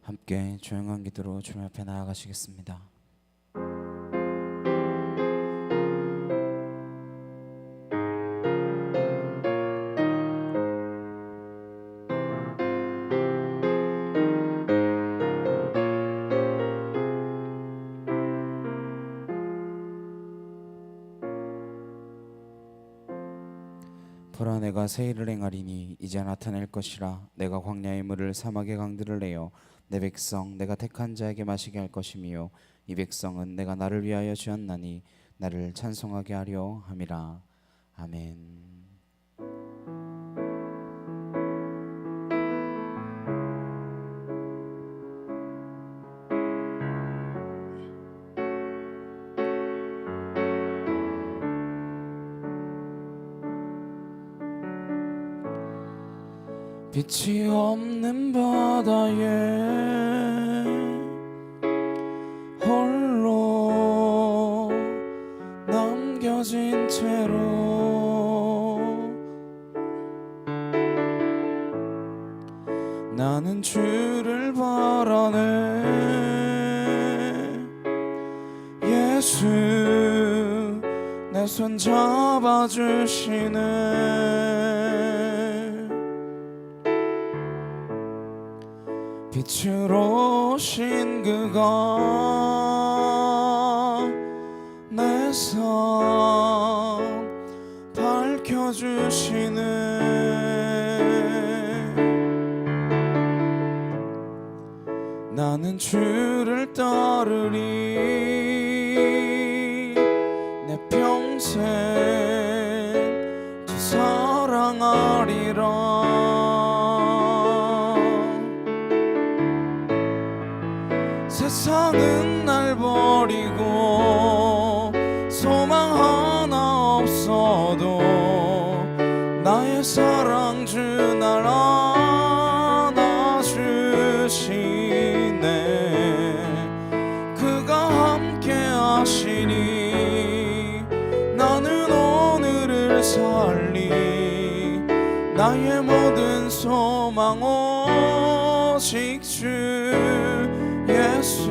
함께 조용한 기도로 주님 앞에 나아가시겠습니다. 보라, 내가 새 일을 행하리니 이제 나타낼 것이라. 내가 광야의 물을 사막의 강들을 내어 내 백성 내가 택한 자에게 마시게 할 것이며 이 백성은 내가 나를 위하여 지었나니 나를 찬송하게 하려 함이라. 아멘. 빛이 없는 바다에 홀로 남겨진 채로 나는 주를 바라네. 예수 내 손 잡아주시네. 빛으로 오신 그가 내 삶 밝혀주시네. 나는 주를 따르리. 내 평생 주 사랑하리라. 세상은 날 버리고 소망 하나 없어도 나의 사랑 주 날 안아주시네. 그가 함께 하시니 나는 오늘을 살리. 나의 모든 소망 오직 주 예수.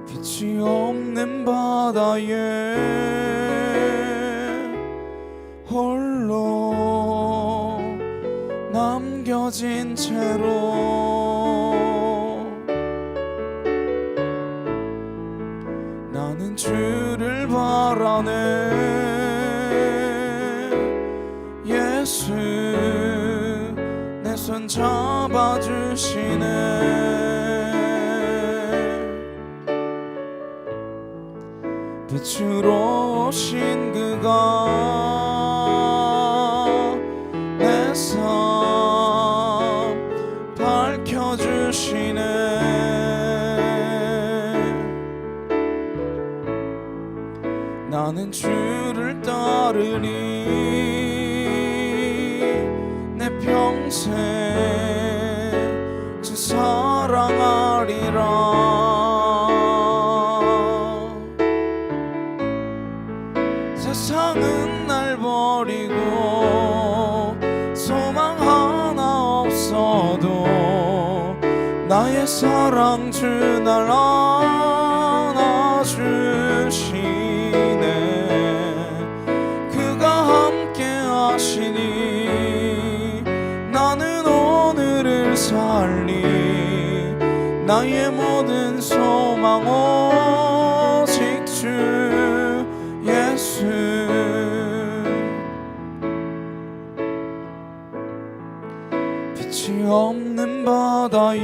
빛이 없는 바다에 홀로 남겨진 채로 나는 주를 바라네. 예수 내 손 잡아주시네. 빛으로 오신 그가 내 삶 밝혀주시네. 나는 주를 따르니 내 평생 주 사랑하리라. 세상은 날 버리고 소망 하나 없어도 나의 사랑 주 날 안아주시네. 그가 함께 하시니 나는 오늘을 살리. 나의 모든 소망 오직 주 예수. 빛이 없는 바다에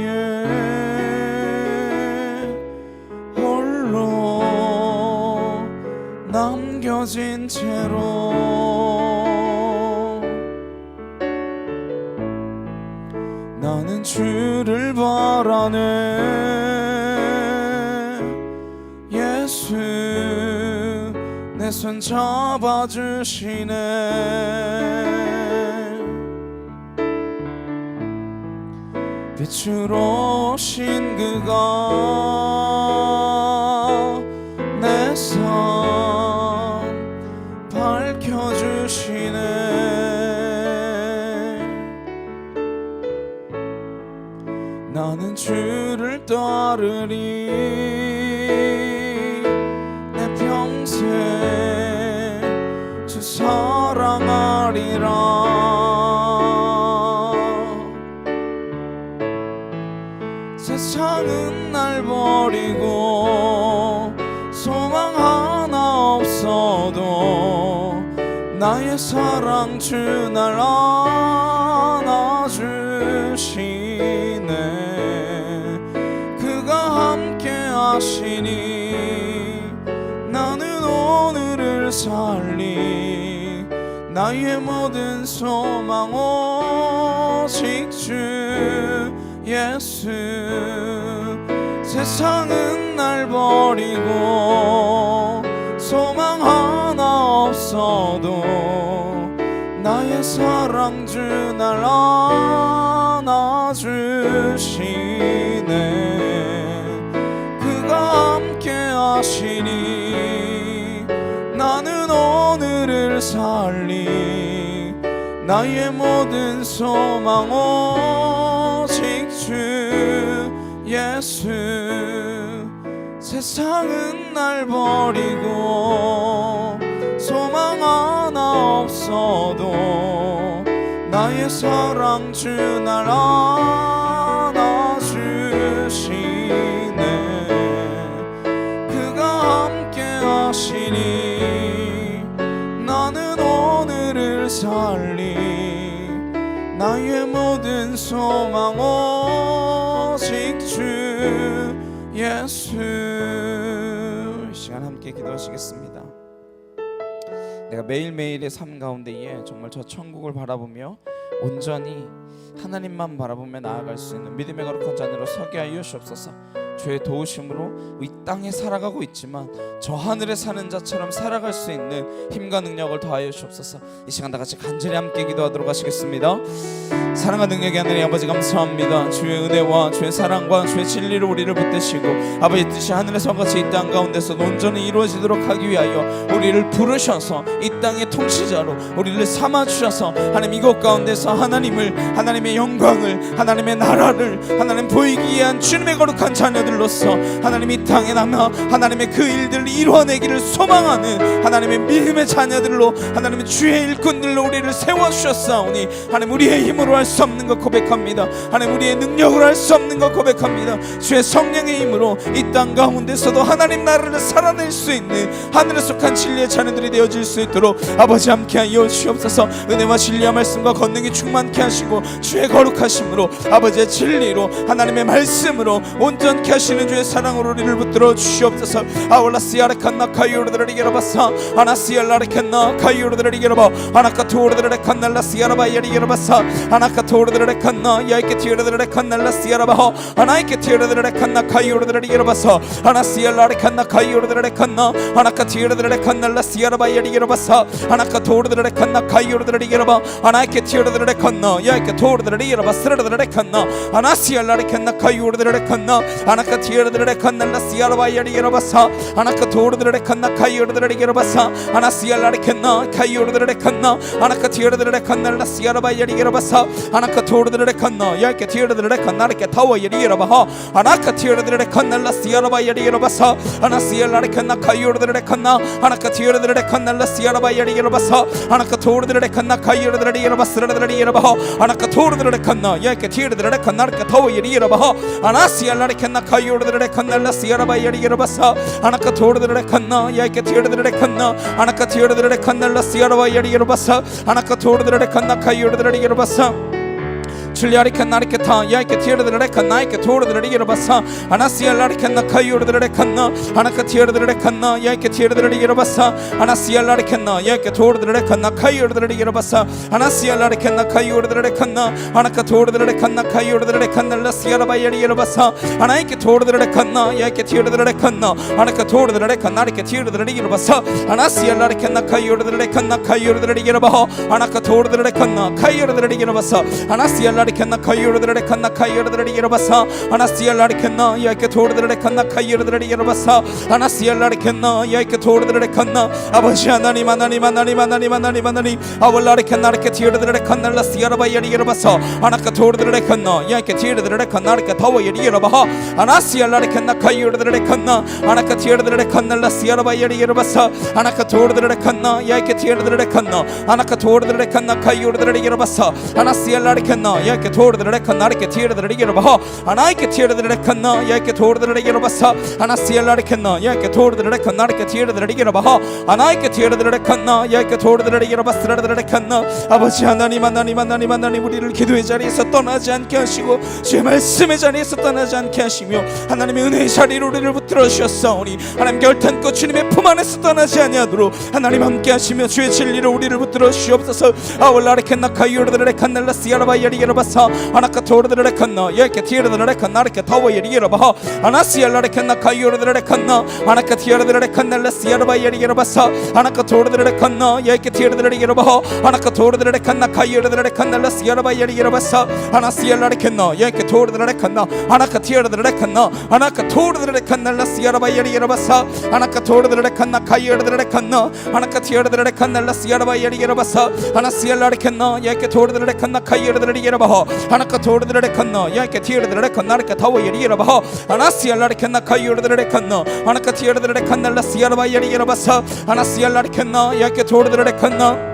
홀로 남겨진 채로 나는 주를 바라네. 예수 내 손 잡아주시네. 빛으로 오신 그가 내 삶 밝혀주시네. 내 평생 주 사랑하리라. 세상은 날 버리고 소망 하나 없어도 나의 사랑 주 날 안아주시네. 그가 함께 하시니 나는 오늘을 살리. 나의 모든 소망 오직 주 예수. 세상은 날 버리고 소망 하나 없어도 나의 사랑 주 날 안아주시네. 그가 함께 하시니 나는 오늘을 살리. 나의 모든 소망 오직 주 예수. 세상은 날 버리고 소망 하나 없어도 나의 사랑 주 날 안아주시네. 그가 함께 하시니 나는 오늘을 살리. 나의 모든 소망 오직 주 예수. 이 시간 함께 기도하시겠습니다. 내가 매일매일의 삶 가운데에 정말 저 천국을 바라보며 온전히 하나님만 바라보며 나아갈 수 있는 믿음의 거룩한 자녀로 서게 하여 주옵소서. 주의 도우심으로 이 땅에 살아가고 있지만 저 하늘에 사는 자처럼 살아갈 수 있는 힘과 능력을 더하여 주옵소서. 이 시간 다 같이 간절히 함께 기도하도록 하시겠습니다. 사랑과 능력의 하나님 아버지 감사합니다. 주의 은혜와 주의 사랑과 주의 진리로 우리를 붙드시고 아버지 뜻이 하늘에서 같이 이 땅 가운데서 온전히 이루어지도록 하기 위하여 우리를 부르셔서 이 땅의 통치자로 우리를 삼아주셔서 하나님 이곳 가운데서 하나님의 영광을 하나님의 나라를 하나님 보이기 위한 주님의 거룩한 자녀들로서 하나님 이 땅에 남아 하나님의 그 일들을 이루어내기를 소망하는 하나님의 믿음의 자녀들로 하나님의 주의 일꾼들로 우리를 세워주셨사오니 하나님 우리의 힘으로 할 수 없는 것 고백합니다. 하나님 우리의 능력으로 할 수 없는 것 고백합니다. 주의 성령의 힘으로 이 땅 가운데서도 하나님 나라를 살아낼 수 있는 하늘에 속한 진리의 자녀들이 되어질 수 있도록 아버지 함께하여 주옵소서. 은혜와 진리와 말씀과 권능이 충만케 하시고 주의 거룩하심으로 아버지의 진리로 하나님의 말씀으로 온전케 하시는 주의 사랑으로 우리를 붙들어 주시옵소서. 아울라시아르칸나 카이오르드라리게라바사 아나시알라르칸나 카이오르드라리게라바 아나카토르드라레칸날라시아라바이야리게라바사 아나카토르드라레칸나 야이케티오르드라레칸날라시아라바호 아나이케티오르드라레칸나 카이오르드라리게라바사 아나시알라르칸나 카이오르드라레칸나 아나카티오르드라레칸날라시아라바이야리게라바사 아나카토르드라레칸나 카이오르드라리게라바 아나이케티오르드라레칸나 야이케토르드라리게라바스르드라레칸나 아나시알라르칸나 카이오르드라레칸나 아나카티오르드라레칸날라시아라바이야리게라바사 아나카토르드라레칸나 카이오르드라리게라바사 아나시알라르칸나 카이오르드라레칸나 아나카티오르드라레칸날라시아라바이야리게라바사 아나카토르드라레칸나 야이케티오르드라레칸나르케타와야리게라바하 아나카티오르드라레칸날라시아라바이야리게라바사 아나시알라르칸나 카이오르드라레칸나 아나카티오르드라레칸날라시아라바이야리게라바사 아나카토르드라레칸나 카이오르드라리게라바스르드라리게라바하 아나카토르드라레칸나 야이케티오르드라레칸나르케타와야리게라바하 아나시알라르칸나 카이오르드라레칸날라시아라바이야리게라바사 아나카토르드라레칸나 야이케티오르드라레칸나 아나카티오르드라레칸날라시아라바이야리게라바사 아나카토르드라레칸나 카이오르드라리게라바사 줄리아리칸나리케타 야이케티오르드라레칸나 야이케토르드라리게라바사 아나시알라리칸나 카이오르드라레칸나 아나카티오르드라레칸나 야이케티오르드라리게라바사 아나시알라리칸나 야이케토르드라레칸나 카이오르드라리게라바사 아나시알라리칸나 카이오르드라레칸나 아나카토르드라레칸나 카이오르드라레칸날라시아라바이야리게라바사 아나이케토르드라레칸나 야이케티오르드라레칸나 아나카토르드라레칸나리케티오르드라리게라바사 아나시알라리칸나 카이오르드라레칸나 카이오르드라리게라바호 아나카토르드라레칸나 카이오르드라리게라바사 아나시알라 라리켄나 카이오르드레 칸나 카이오르드레 이르바사 아나시엘 라리켄나 야이케 토르드레 칸나 카이오르드레 이르바사 아나시엘 라리켄나 야이케 토르드레 칸나 아버지 하나님 하나님 하나님 하나님 하나님 하나님 아월 라리켄나 라리케 티르드레 칸나 라시아라바야리 이르바사 아나카 토르드레 칸나 야이케 티르드레 칸나 라리케 타와야리 이르바하 아나시엘 라리켄나 카이오르드레 칸나 아나카 티르드레 칸나 라시아라바야리 이르바사 아나카 토르드레 칸나 야이케 티르드레 칸나 아나카 토르드레 칸나 카이오르드레 이르바사 아나시엘 라리켄나 야이케 토르드레 칸나 라리케 티르드레 이르바하 아나이케 티르드레 칸나 야이케 토르드레 이르바사 아나시엘 라리켄나 야이케 토르드레 칸나 라리케 티르드레 이르바하 아나이케 티르드레 칸나 야이케 토르드레 이르바스라드레 칸나 아버지 하나님 하나님 하나님 하나님 우리를 기도의 자리에서 떠나지 않게 하시고 주의 말씀의 자리에서 떠나지 않게 하시며 하나님의 은혜의 자리로 우리를 붙들어 주셨사오니 하나님 결탄코 주님의 품 안에서 떠나지 아니하도록 하나님 함께 하시며 주의 진리로 우리를 붙들어 주시옵소서 아월라레켄나 카이오르드레 칸날라 시아라바야리 이르바사 아나카 토르드레 칸나 야이케 티르드레 칸나 라케 타와야리 이르바하 아나시알라레켄나 카이오르드레 칸나 아나카 티르드레 칸날라 시아라바야리 이르바사 아나카 토르드레 칸나 야이케 티르드레 이르바하 아나카 토르드레 칸나 카이오르드레 칸날라 시아라바야리 이르바사 아나시알라레켄나 야이케 토르드레 칸나 아나카 티르드레 칸나 아나카 토르드레 칸날라 시아라바야리 이르바사 아나카 토르드레 칸나 카이오르드레 칸나 아나카 티르드레 칸날라 시아라바야리 이르바사 아나시알라레켄나 야이케 토르드레 칸나 카이오르드레 이르바하 아나카 토르드레 칸나 야이케 티르드레 칸나 라케 타와야리 이르바하 아나시알라레켄나 카이오르드레 칸나 아나카 티르드레 칸날라 시아라바야리 이르바사 아나시알라레켄나 야이케 토르드레 칸나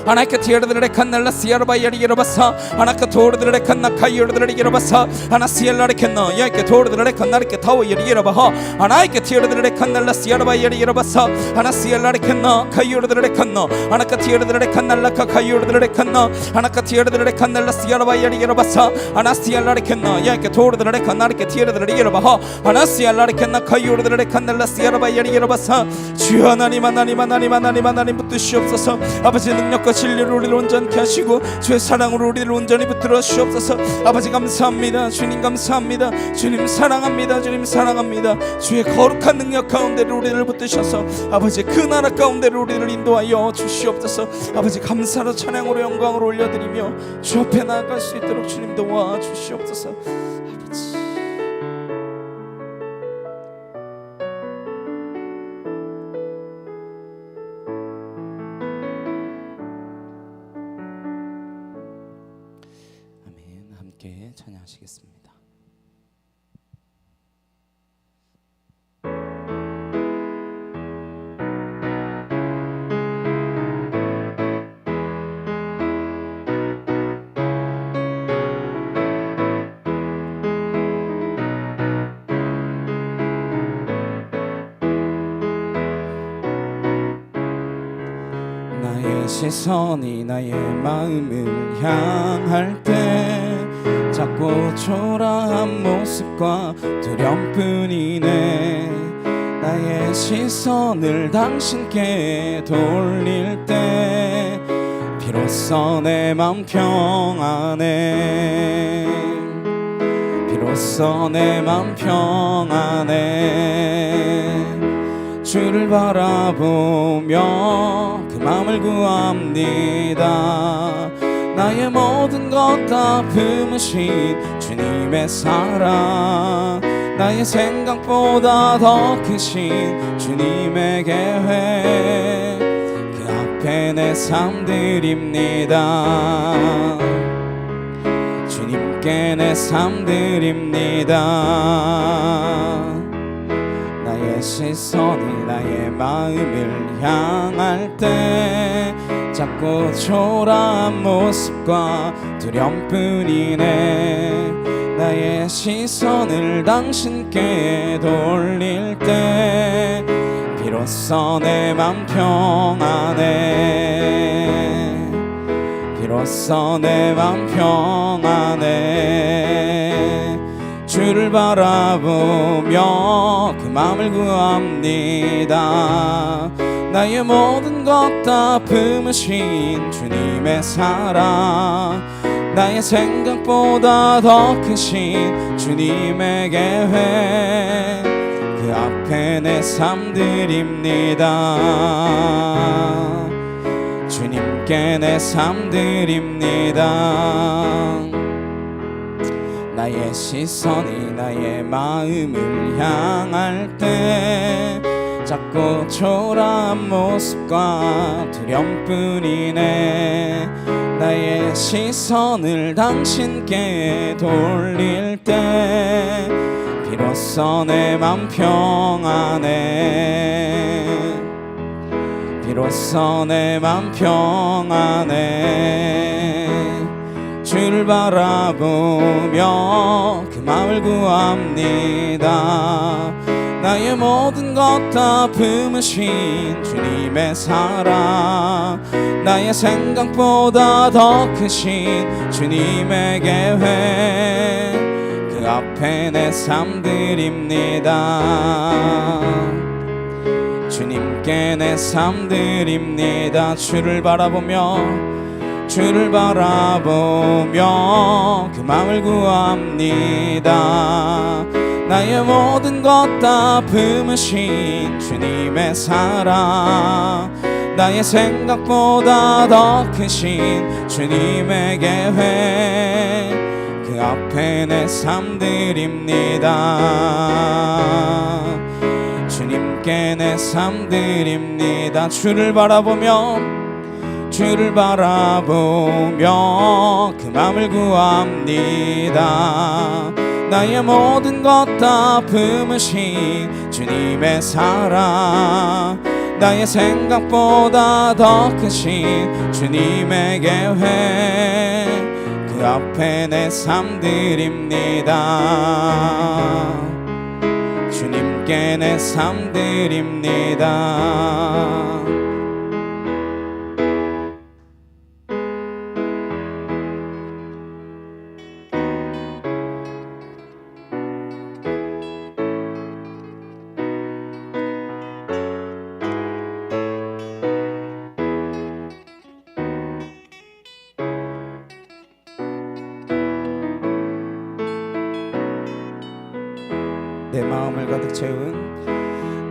아나카 티르드레 칸날라 시아라바야리 이르바사 아나카 토르드레 칸나 카이오르드레 이르바사 아나시엘라레켄나 야이케 토르드레 칸나르케 타와야리 이르바하 아나이케 티르드레 칸날라 시아라바야리 이르바사 아나시엘라레켄나 카이오르드레 칸나 아나카 티르드레 칸날라카 카이오르드레 칸나 아나카 티르드레 칸날라 시아라바야리 이르바사 아나시엘라레켄나 야이케 토르드레 칸나르케 티르드레 이르바하 아나시엘라레켄나 카이오르드레 칸날라 시아라바야리 이르바사 주 하나님 하나님 하나님 하나님 하나님 붙드시옵소서 아버지 능력과 진리로 우리를 온전케 하시고 주의 사랑으로 우리를 온전히 붙들어 주옵소서 아버지 감사합니다 주님 감사합니다 주님 사랑합니다 주님 사랑합니다 주의 거룩한 능력 가운데로 우리를 붙드셔서 아버지 그 나라 가운데로 우리를 인도하여 주시옵소서 아버지 감사로 찬양으로 영광으로 올려드리며 주 앞에 나아갈 수 있도록 주님 도와주시옵소서 아버지 함께 찬양하시겠습니다. 나의 시선이 나의 마음을 향할 때 작고 초라한 모습과 두려움뿐이네 나의 시선을 당신께 돌릴 때 비로소 내 맘 평안해 비로소 내 맘 평안해 주를 바라보며 그 맘을 구합니다 나의 모든 것 다 품으신 주님의 사랑 나의 생각보다 더 크신 주님의 계획 그 앞에 내 삶 드립니다 주님께 내 삶 드립니다 나의 시선이 나의 마음을 향할 때 작고 초라한 모습과 두려움뿐이네 나의 시선을 당신께 돌릴 때 비로소 내 맘 평안해 비로소 내 맘 평안해 주를 바라보며 그 맘을 구합니다 나의 모든 것 다 품으신 주님의 사랑 나의 생각보다 더 크신 주님의 계획 그 앞에 내 삶 드립니다 주님께 내 삶 드립니다 나의 시선이 나의 마음을 향할 때 작고 초라한 모습과 두려움뿐이네. 나의 시선을 당신께 돌릴 때 비로소 내 맘 평안해. 비로소 내 맘 평안해. 주를 바라보며 그 마음을 구합니다. 나의 모든 것 다 품으신 주님의 사랑, 나의 생각보다 더 크신 주님의 계획, 그 앞에 내 삶 드립니다. 주님께 내 삶 드립니다. 주를 바라보며 주를 바라보며 그 마음을 구합니다. 나의 모든 것 다 품으신 주님의 사랑, 나의 생각보다 더 크신 주님의 계획, 그 앞에 내 삶 드립니다. 주님께 내 삶 드립니다. 주를 바라보며 주를 바라보며 그 마음을 구합니다. 나의 모든 것 다 품으신 주님의 사랑, 나의 생각보다 더 크신 주님의 계획, 그 앞에 내 삶 드립니다. 주님께 내 삶 드립니다.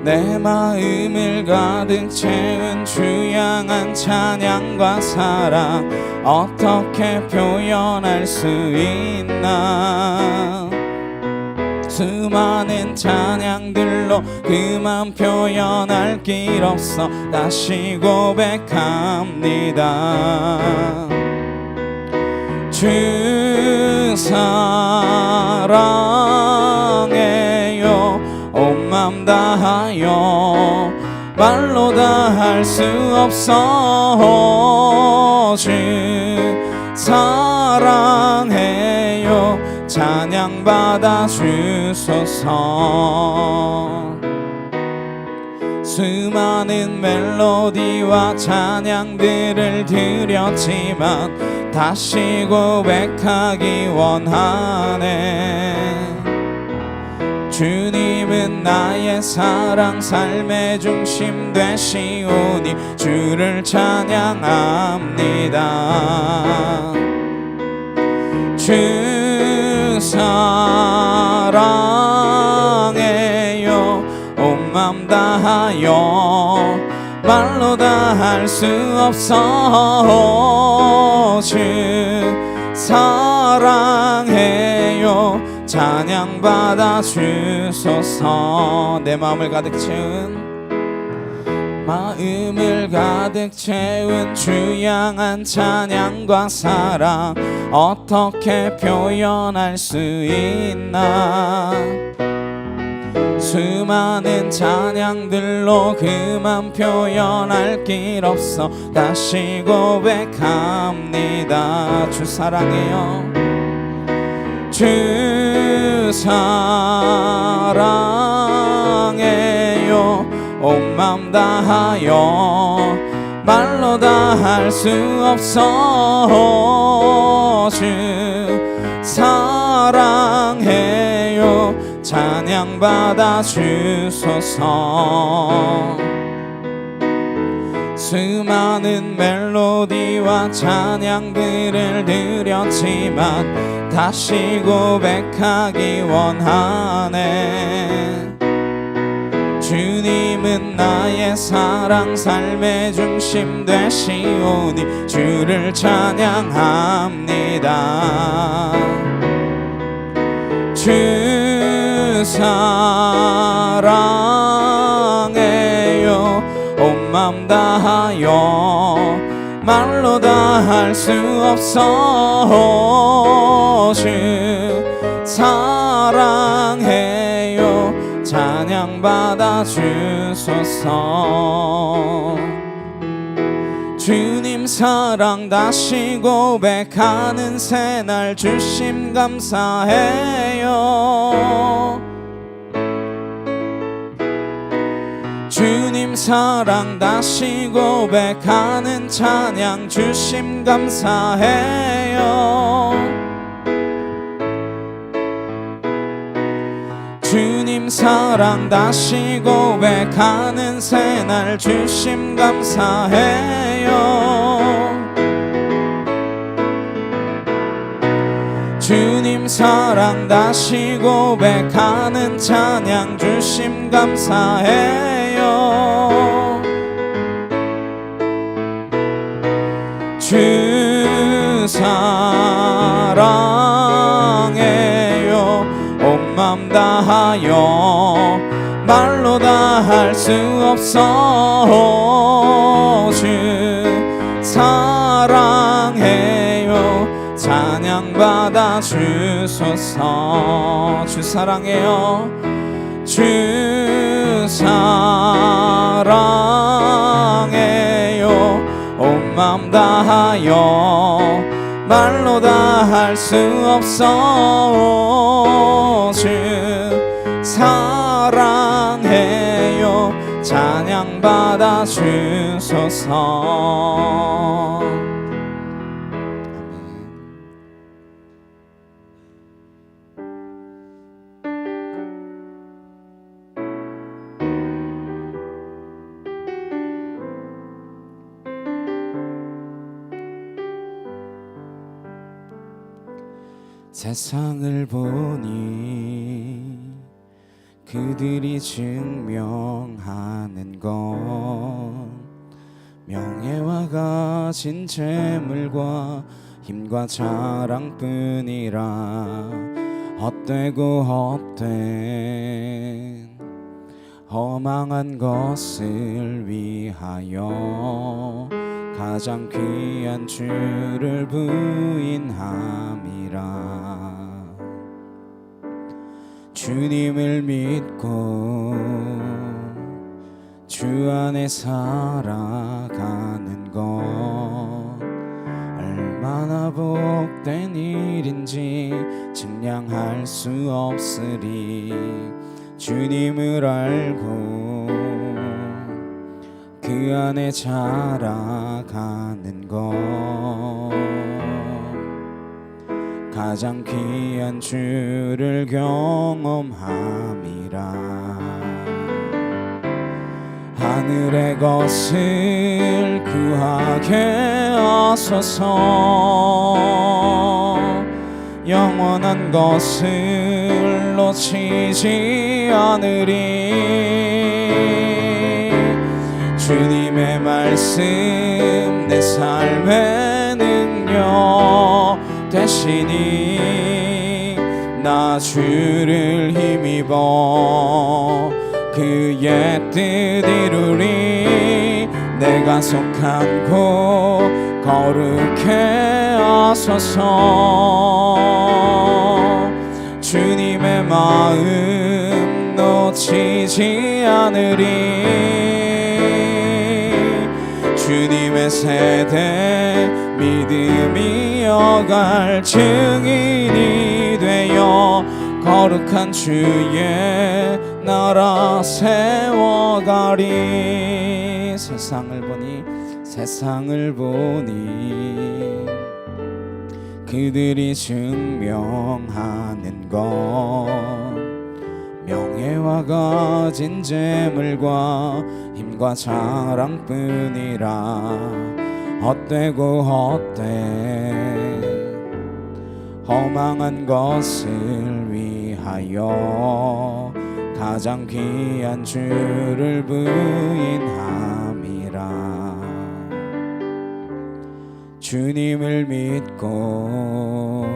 내 마음을 가득 채운 주 향한 찬양과 사랑 어떻게 표현할 수 있나. 수많은 찬양들로 그만 표현할 길 없어 다시 고백합니다. 주 사랑해요. 온 맘 다하여 말로 다 할 수 없어. 주 사랑해요. 찬양 받아 주소서. 수많은 멜로디와 찬양들을 드렸지만 다시 고백하기 원하네. 주님은 나의 사랑 삶의 중심 되시오니 주를 찬양합니다. 주 사랑해요. 온 맘 다하여 말로 다 할 수 없어. 주 사랑해요. 찬양 받아 주소서. 내 마음을 가득 채운 주 향한 찬양과 사랑 어떻게 표현할 수 있나. 수많은 찬양들로 그만 표현할 길 없어 다시 고백합니다. 주 사랑해요. 주 사랑해요. 온 맘 다하여 말로 다 할 수 없어. 주 사랑해요. 찬양 받아 주소서. 수많은 멜로디와 찬양들을 드렸지만 다시 고백하기 원하네. 주님은 나의 사랑 삶의 중심 되시오니 주를 찬양합니다. 주 사랑해요. 온 맘 다하여 말로 다 할 수 없어. 주 사랑해요. 찬양 받아 주소서. 주님 사랑 다시 고백하는 새날 주심 감사해요. 주님 사랑 다시 고백하는 찬양 주심 감사해요. 주님 사랑 다시 고백하는 새날 주심 감사해요. 주님 사랑 다시 고백하는 찬양 주심 감사해요. 주 사랑해요. 온 맘 다하여 말로 다 할 수 없어. 주 사랑해요. 찬양 받아 주소서. 주 사랑해요. 주 사랑해요. 온 맘 다하여 말로 다 할 수 없어. 주 사랑해요. 찬양 받아 주소서. 세상을 보니 그들이 증명하는 건 명예와 가진 재물과 힘과 자랑뿐이라 헛되고 헛된 허망한 것을 위하여 가장 귀한 주를 부인함이라. 주님을 믿고 주 안에 살아가는 건 얼마나 복된 일인지 증량할 수 없으리. 주님을 알고 그 안에 자라가는 것 가장 귀한 주를 경험함이라. 하늘의 것을 구하게 하소서. 영원한 것을 놓치지 않으리. 주님의 말씀 내 삶의 능력 되시니 나 주를 힘입어 그의 뜻 이루리. 내가 속한 곳 거룩해 하소서. 주님의 마음 놓치지 않으리. 주님의 세대 믿음이 이어갈 증인이 되어 거룩한 주의 나라 세워가리. 세상을 보니 그들이 증명하는 것 명예와 가진 재물과 힘과 자랑뿐이라 헛되고 헛된 허망한 것을 위하여 가장 귀한 주를 부인함이라. 주님을 믿고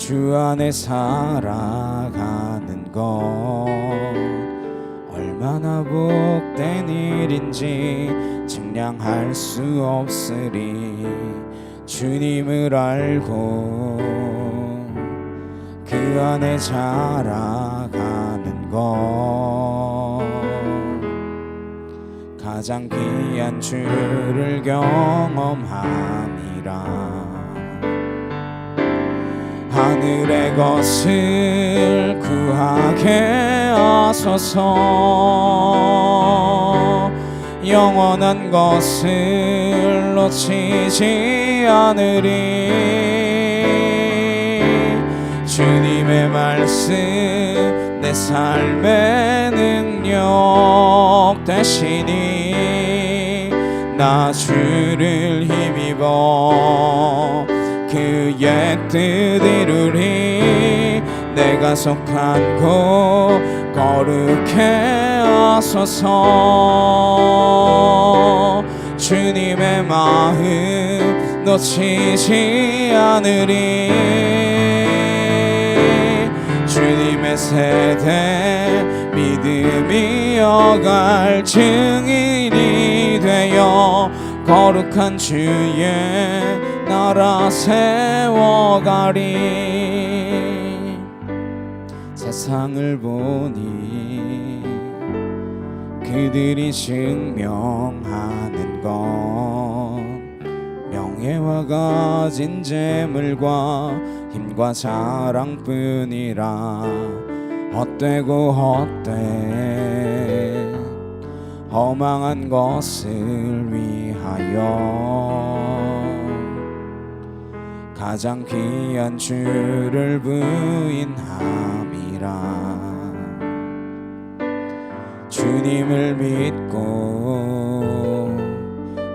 주 안에 살아가는 것 얼마나 복된 일인지 증량할 수 없으리. 주님을 알고 그 안에 자라가는 것 가장 귀한 주를 경험함이라. 하늘의 것을 구하게 하소서. 영원한 것을 놓치지 않으리. 주님의 말씀 내 삶의 능력 되시니 나 주를 힘입어 그의 뜻 이루리. 내가 속한 곳 거룩해 하소서. 주님의 마음 놓치지 않으리. 주님의 세대 믿음이 어갈 증인이 되어 거룩한 주의 나라 세워가리. 세상을 보니 그들이 증명하는 건 명예와 가진 재물과 힘과 자랑뿐이라. 헛되고 헛된 허망한 것을 위하여 가장 귀한 주를 부인함이라. 주님을 믿고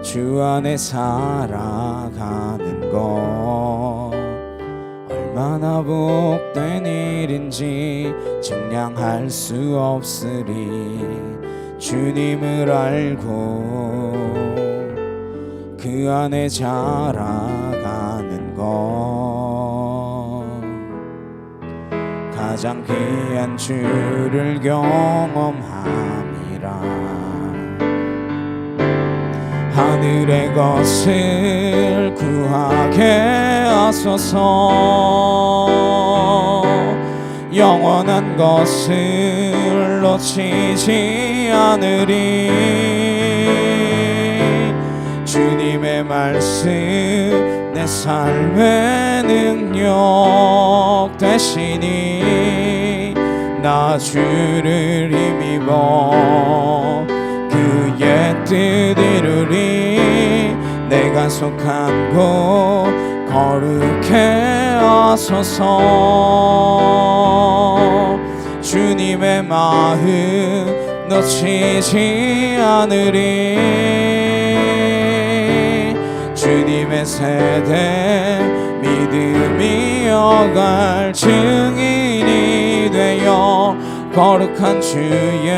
주 안에 살아가는 것 얼마나 복된 일인지 증량할 수 없으리. 주님을 알고 그 안에 자라가는 것 가장 귀한 주를 경험함이라. 하늘의 것을 구하게 하소서. 영원한 것을 놓치지 않으리. 주님의 말씀 내 삶의 능력 되시니 나 주를 힘입어 그의 뜻 이루리. 내가 속한 곳 거룩해 하소서. 주님의 마음 놓치지 않으리. 주님의 세대 믿음이 어갈 증인이 되어 거룩한 주의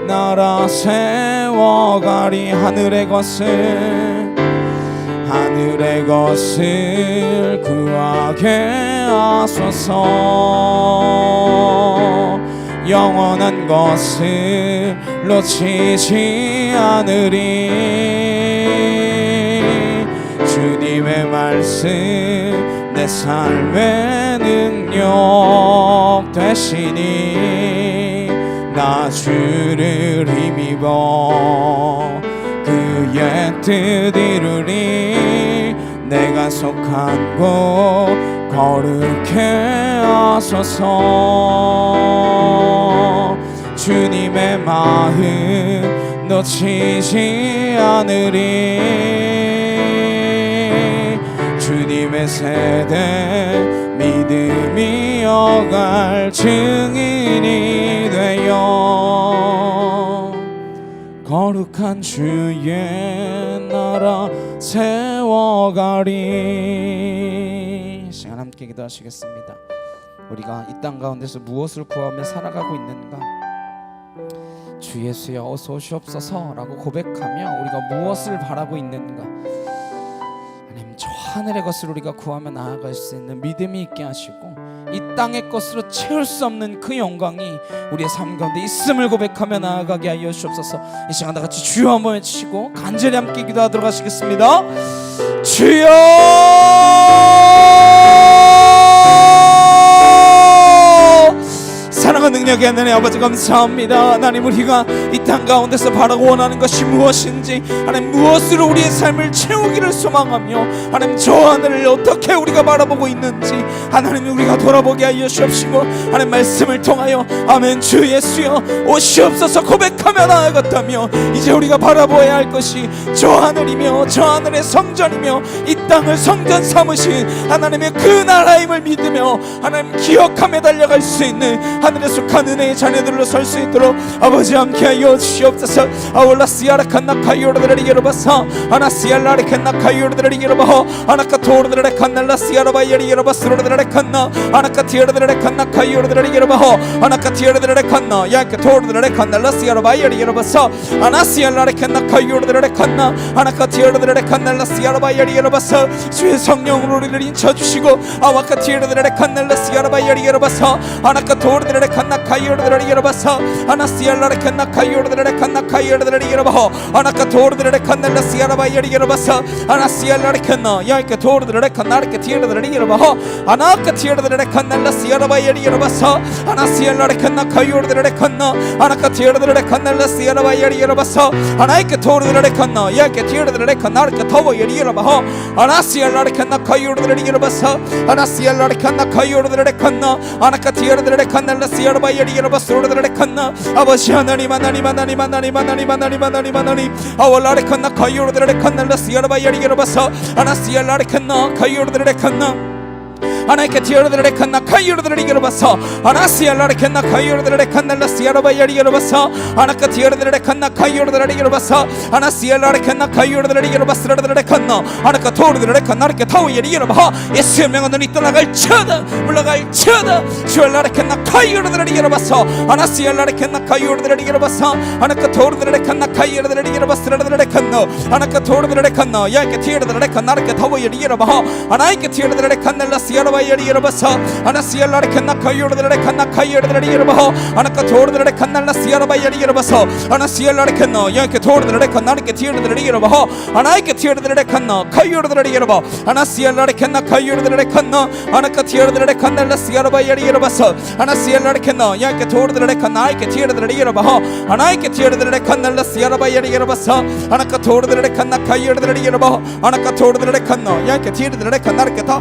나라 세워가리. 하늘의 것을 구하게 하소서. 영원한 것을 놓치지 않으리. 주님의 말씀 내 삶의 능력 되시니 나 주를 힘입어 그의 뜻 이루리. 내가 속한 곳 거룩해 하소서. 주님의 마음 놓치지 않으리. 주님의 세대 믿음이 어갈 증인이 되어 거룩한 주의 나라 세워가리. 시간 함께 기도하시겠습니다. 우리가 이 땅 가운데서 무엇을 구하며 살아가고 있는가? 주 예수여 어서 오시옵소서 라고 고백하며 우리가 무엇을 바라고 있는가? 하나님 저 하늘의 것을 우리가 구하며 나아갈 수 있는 믿음이 있게 하시고 이 땅의 것으로 채울 수 없는 그 영광이 우리의 삶 가운데 있음을 고백하며 나아가게 하여 주옵소서. 이 시간 다 같이 주여 한번 외치고 간절히 함께 기도하도록 하시겠습니다. 주여 사랑하는 능력의 하나님 아버지 감사합니다. 하나님 우리가 이 땅 가운데서 바라고 원하는 것이 무엇인지 하나님 무엇으로 우리의 삶을 채우기를 소망하며 하나님 저 하늘을 어떻게 우리가 바라보고 있는지 하나님 우리가 돌아보게 하여 주옵시고 하나님 말씀을 통하여 아멘 주 예수여 오시옵소서 고백하며 나아갔다며 이제 우리가 바라보아야 할 것이 저 하늘이며 저 하늘의 성전이며 이 땅을 성전 삼으신 하나님의 그 나라임을 믿으며 하나님 기억하며 달려갈 수 있는 하늘에 속한 은혜의 자녀들로 설 수 있도록 아버지 함께하여 주시옵소서. 아울라시아라칸나 카이오르드레리 여러바사 아나시알라레칸나 카이오르드레리 여러바 아나카 토르드레 칸날라시아라바이리 여러바스로드레 칸나 아나카 티르드레 칸나 카이오르드레리 여러바 아나카 티르드레 칸나 야케 토르드레 칸날라시아라바이리 여러바사 아나시알라레칸나 카이오르드레 칸나 아나카 티르드레 칸날라시아라바이리 여러바사 주의 성령으로 우리를 인쳐주시고 아와카 티르드레 칸날라시아라바이리 여러바사 아나카 토르드레 칸나 카이오르드레리 여러바사 아나시알라레 칸나 카이오르드레 칸나 카이오르드레리 여러바 아나카 토르드레 칸날라시아라바이리 여러바사 아나시알라레 칸나 야케 토르드레 칸나르케 티르드레리 여러바 아나카 티르드레 칸날라시아라바이리 여러바사 아나시알라레 칸나 카이오르드레 칸나 아나카 티르드레 칸날라시아라바이리 여러바사 아나이케 토르드레 칸나 야케 티르드레 칸나르케 토보이리 여러바 아나시알라레 칸나 카이오르드레리 여러바사 아나시알라레 칸나 카이오르드레 칸나 아나카 티르드레 칸날라시아라바이리 여러바스로드레 칸나 아버지 하나님 하나님 하나님 하나님 하나님 하나님 하나님 하나님 아월라레 칸나 카이오르드레 칸날라시아라바이리 여러바사 아나시알라레 칸나 카이오르드레 칸나 아나이케 티르드레 칸나 카이오르드레리 여러바사 아나시알라레 칸나 카이오르드레 칸날라시아라바이리 여러바사 아나카 티르드레 칸나 카이오르드레리 여러바사 아나시알라레 칸나 카이오르드레리 여러바스라드레 칸나 아나카 토르드레 칸나르케 타오이리 여러바 예수의 명은 너희 떠나갈지어다 물러갈지어다 주알라레 칸나 카이오르드레리 여러바사 아나시알라레 칸나 카이오르드레리 여러바사 아나카 토르드레 칸나 카이오르드레리 여러바스라드레 칸나 아나카 토르드레 칸나 야이케 티르드레 칸나르케 타오이리 여러바 아나이케 티르드레 칸날라시아라바 바이리 여러바사 아나시알라레 칸나 카이오르드레 칸나 카이오르드레리 여러바 아나카 토르드레 칸날라시아라바이리 여러바사 아나시알라레 칸나 야케 토르드레 칸나르케 티르드레리 여러바 아나이케 티르드레 칸나 카이오르드레리 여러바 아나시알라레 칸나 카이오르드레 칸나 아나카 티르드레 칸날라시아라바이리 여러바사 아나시알라레 칸나 야케 토르드레 칸나이케 티르드레리 여러바 아나이케 티르드레 칸날라시아라바이리 여러바사 아나카 토르드레 칸나 카이오르드레리 여러바 아나카 토르드레 칸나 야케 티르드레 칸나르케 타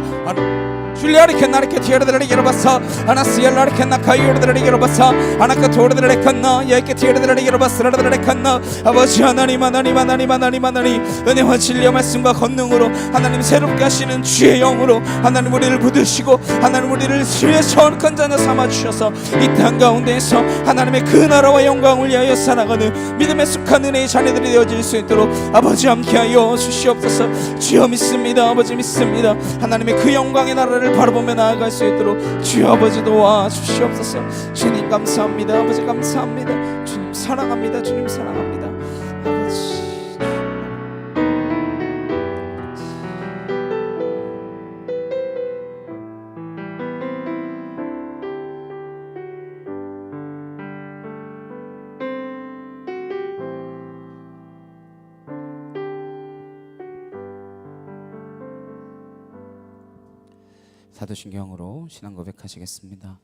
줄리아리 캔나르케 티르드레리 여러바사 아나시알라레 칸나 카이오르드레리 여러바사 아나카 토르드레 칸나 야케 티르드레리 여러바스라드레 칸나 아버지 하나님 하나님 하나님 하나님 하나님 은혜와 진리와 말씀과 권능으로 하나님 새롭게 하시는 주의 영으로 하나님 우리를 붙드시고 하나님 우리를 주의 선한 자녀 삼아주셔서 이 땅 가운데에서 하나님의 그 나라와 영광을 위하여 살아가는 믿음에 속한 은혜의 자녀들이 되어질 수 있도록 아버지 함께하여 주시옵소서. 주여 믿습니다. 아버지 믿습니다. 하나님의 그 영광의 나라를 바라보며 나아갈 수 있도록 주여 아버지 도와주시옵소서. 주님 감사합니다. 아버지 감사합니다. 주님 사랑합니다. 주님 사랑합니다. 아버지 사도신경으로 신앙 고백하시겠습니다.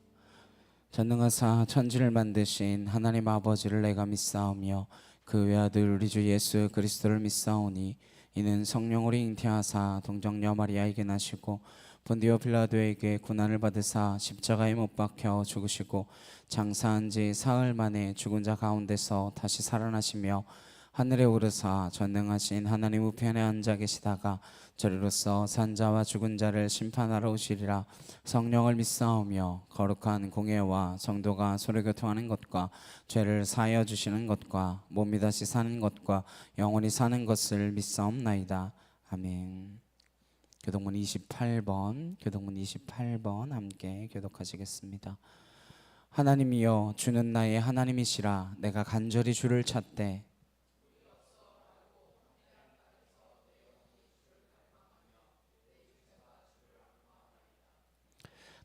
전능하사 천지를 만드신 하나님 아버지를 내가 믿사오며 그 외아들 우리 주 예수 그리스도를 믿사오니 이는 성령으로 잉태하사 동정녀 마리아에게 나시고 본디오 빌라도에게 고난을 받으사 십자가에 못 박혀 죽으시고 장사한 지 사흘 만에 죽은 자 가운데서 다시 살아나시며 하늘에 오르사 전능하신 하나님 우편에 앉아 계시다가 저리로서 산자와 죽은 자를 심판하러 오시리라. 성령을 믿사오며 거룩한 공예와 성도가 소리교통하는 것과 죄를 사하여 주시는 것과 몸이 다시 사는 것과 영원히 사는 것을 믿사옵나이다. 아멘. 교독문 28번 함께 교독하시겠습니다. 하나님이여 주는 나의 하나님이시라. 내가 간절히 주를 찾되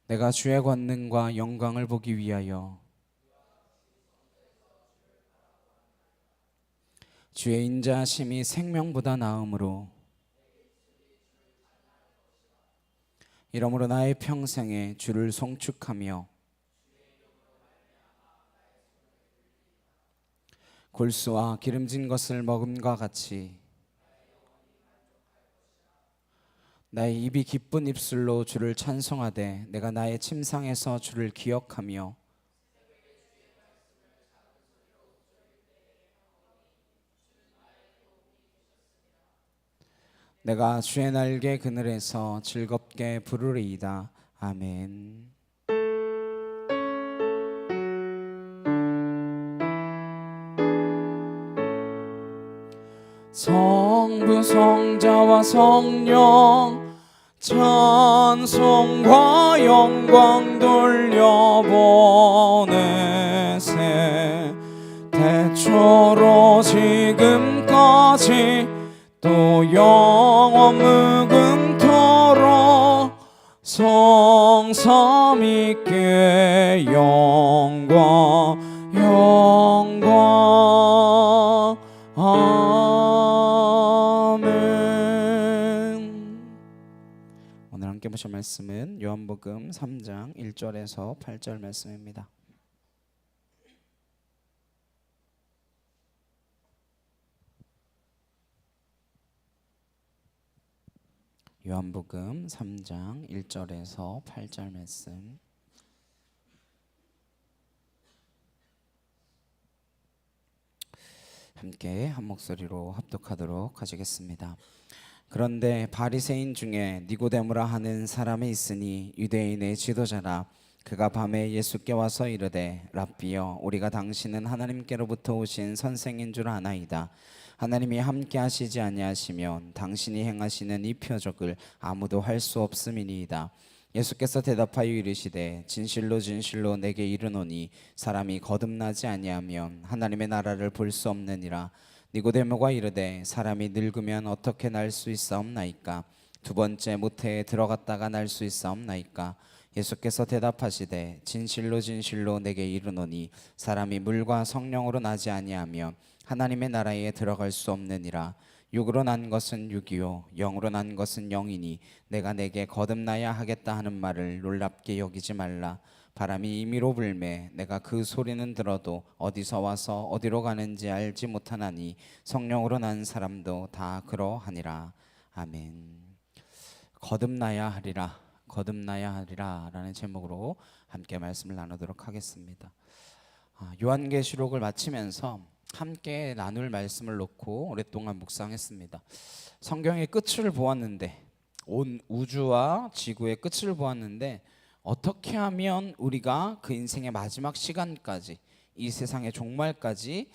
내가 주의 권능과 영광을 보기 위하여 주의 인자하심이 생명보다 나음으로 이러므로 나의 평생에 주를 송축하며 골수와 기름진 것을 먹음과 같이 나의 입이 기쁜 입술로 주를 찬송하되 내가 나의 침상에서 주를 기억하며 내가 주의 날개 그늘에서 즐겁게 부르리이다. 아멘. 성부 성자와 성령 찬송과 영광 돌려보내세 태초로 지금까지 또 영원 무궁토록 성삼위께 영광 영광 아멘. 오늘 함께 보실 말씀은 요한복음 3장 1절에서 8절 말씀입니다. 요한복음 3장 1절에서 8절 말씀. 함께 한 목소리로 합독하도록 하시겠습니다. 그런데 바리새인 중에 니고데모라 하는 사람이 있으니 유대인의 지도자라. 그가 밤에 예수께 와서 이르되 랍비여 우리가 당신은 하나님께로부터 오신 선생인 줄 아나이다. 하나님이 함께 하시지 아니하시면 당신이 행하시는 이 표적을 아무도 할 수 없음이니이다. 예수께서 대답하여 이르시되 진실로 진실로 내게 이르노니 사람이 거듭나지 아니하면 하나님의 나라를 볼 수 없느니라. 니고데모가 이르되 사람이 늙으면 어떻게 날 수 있사옵나이까? 두 번째 모태에 들어갔다가 날 수 있사옵나이까? 예수께서 대답하시되 진실로 진실로 내게 이르노니 사람이 물과 성령으로 나지 아니하면 하나님의 나라에 들어갈 수 없느니라. 육으로 난 것은 육이요 영으로 난 것은 영이니 내가 내게 거듭나야 하겠다 하는 말을 놀랍게 여기지 말라. 바람이 임의로 불매 내가 그 소리는 들어도 어디서 와서 어디로 가는지 알지 못하나니 성령으로 난 사람도 다 그러하니라. 아멘. 거듭나야 하리라, 거듭나야 하리라 라는 제목으로 함께 말씀을 나누도록 하겠습니다. 요한계시록을 마치면서 함께 나눌 말씀을 놓고 오랫동안 묵상했습니다. 성경의 끝을 보았는데, 온 우주와 지구의 끝을 보았는데 어떻게 하면 우리가 그 인생의 마지막 시간까지, 이 세상의 종말까지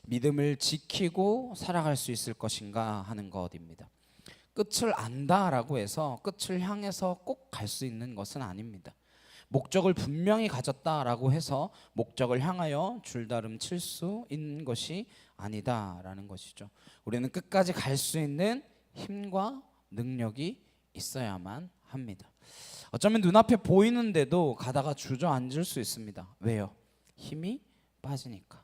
믿음을 지키고 살아갈 수 있을 것인가 하는 것입니다. 끝을 안다라고 해서 끝을 향해서 꼭 갈 수 있는 것은 아닙니다. 목적을 분명히 가졌다라고 해서 목적을 향하여 줄다름 칠 수 있는 것이 아니다라는 것이죠. 우리는 끝까지 갈 수 있는 힘과 능력이 있어야만 합니다. 어쩌면 눈앞에 보이는데도 가다가 주저앉을 수 있습니다. 왜요? 힘이 빠지니까.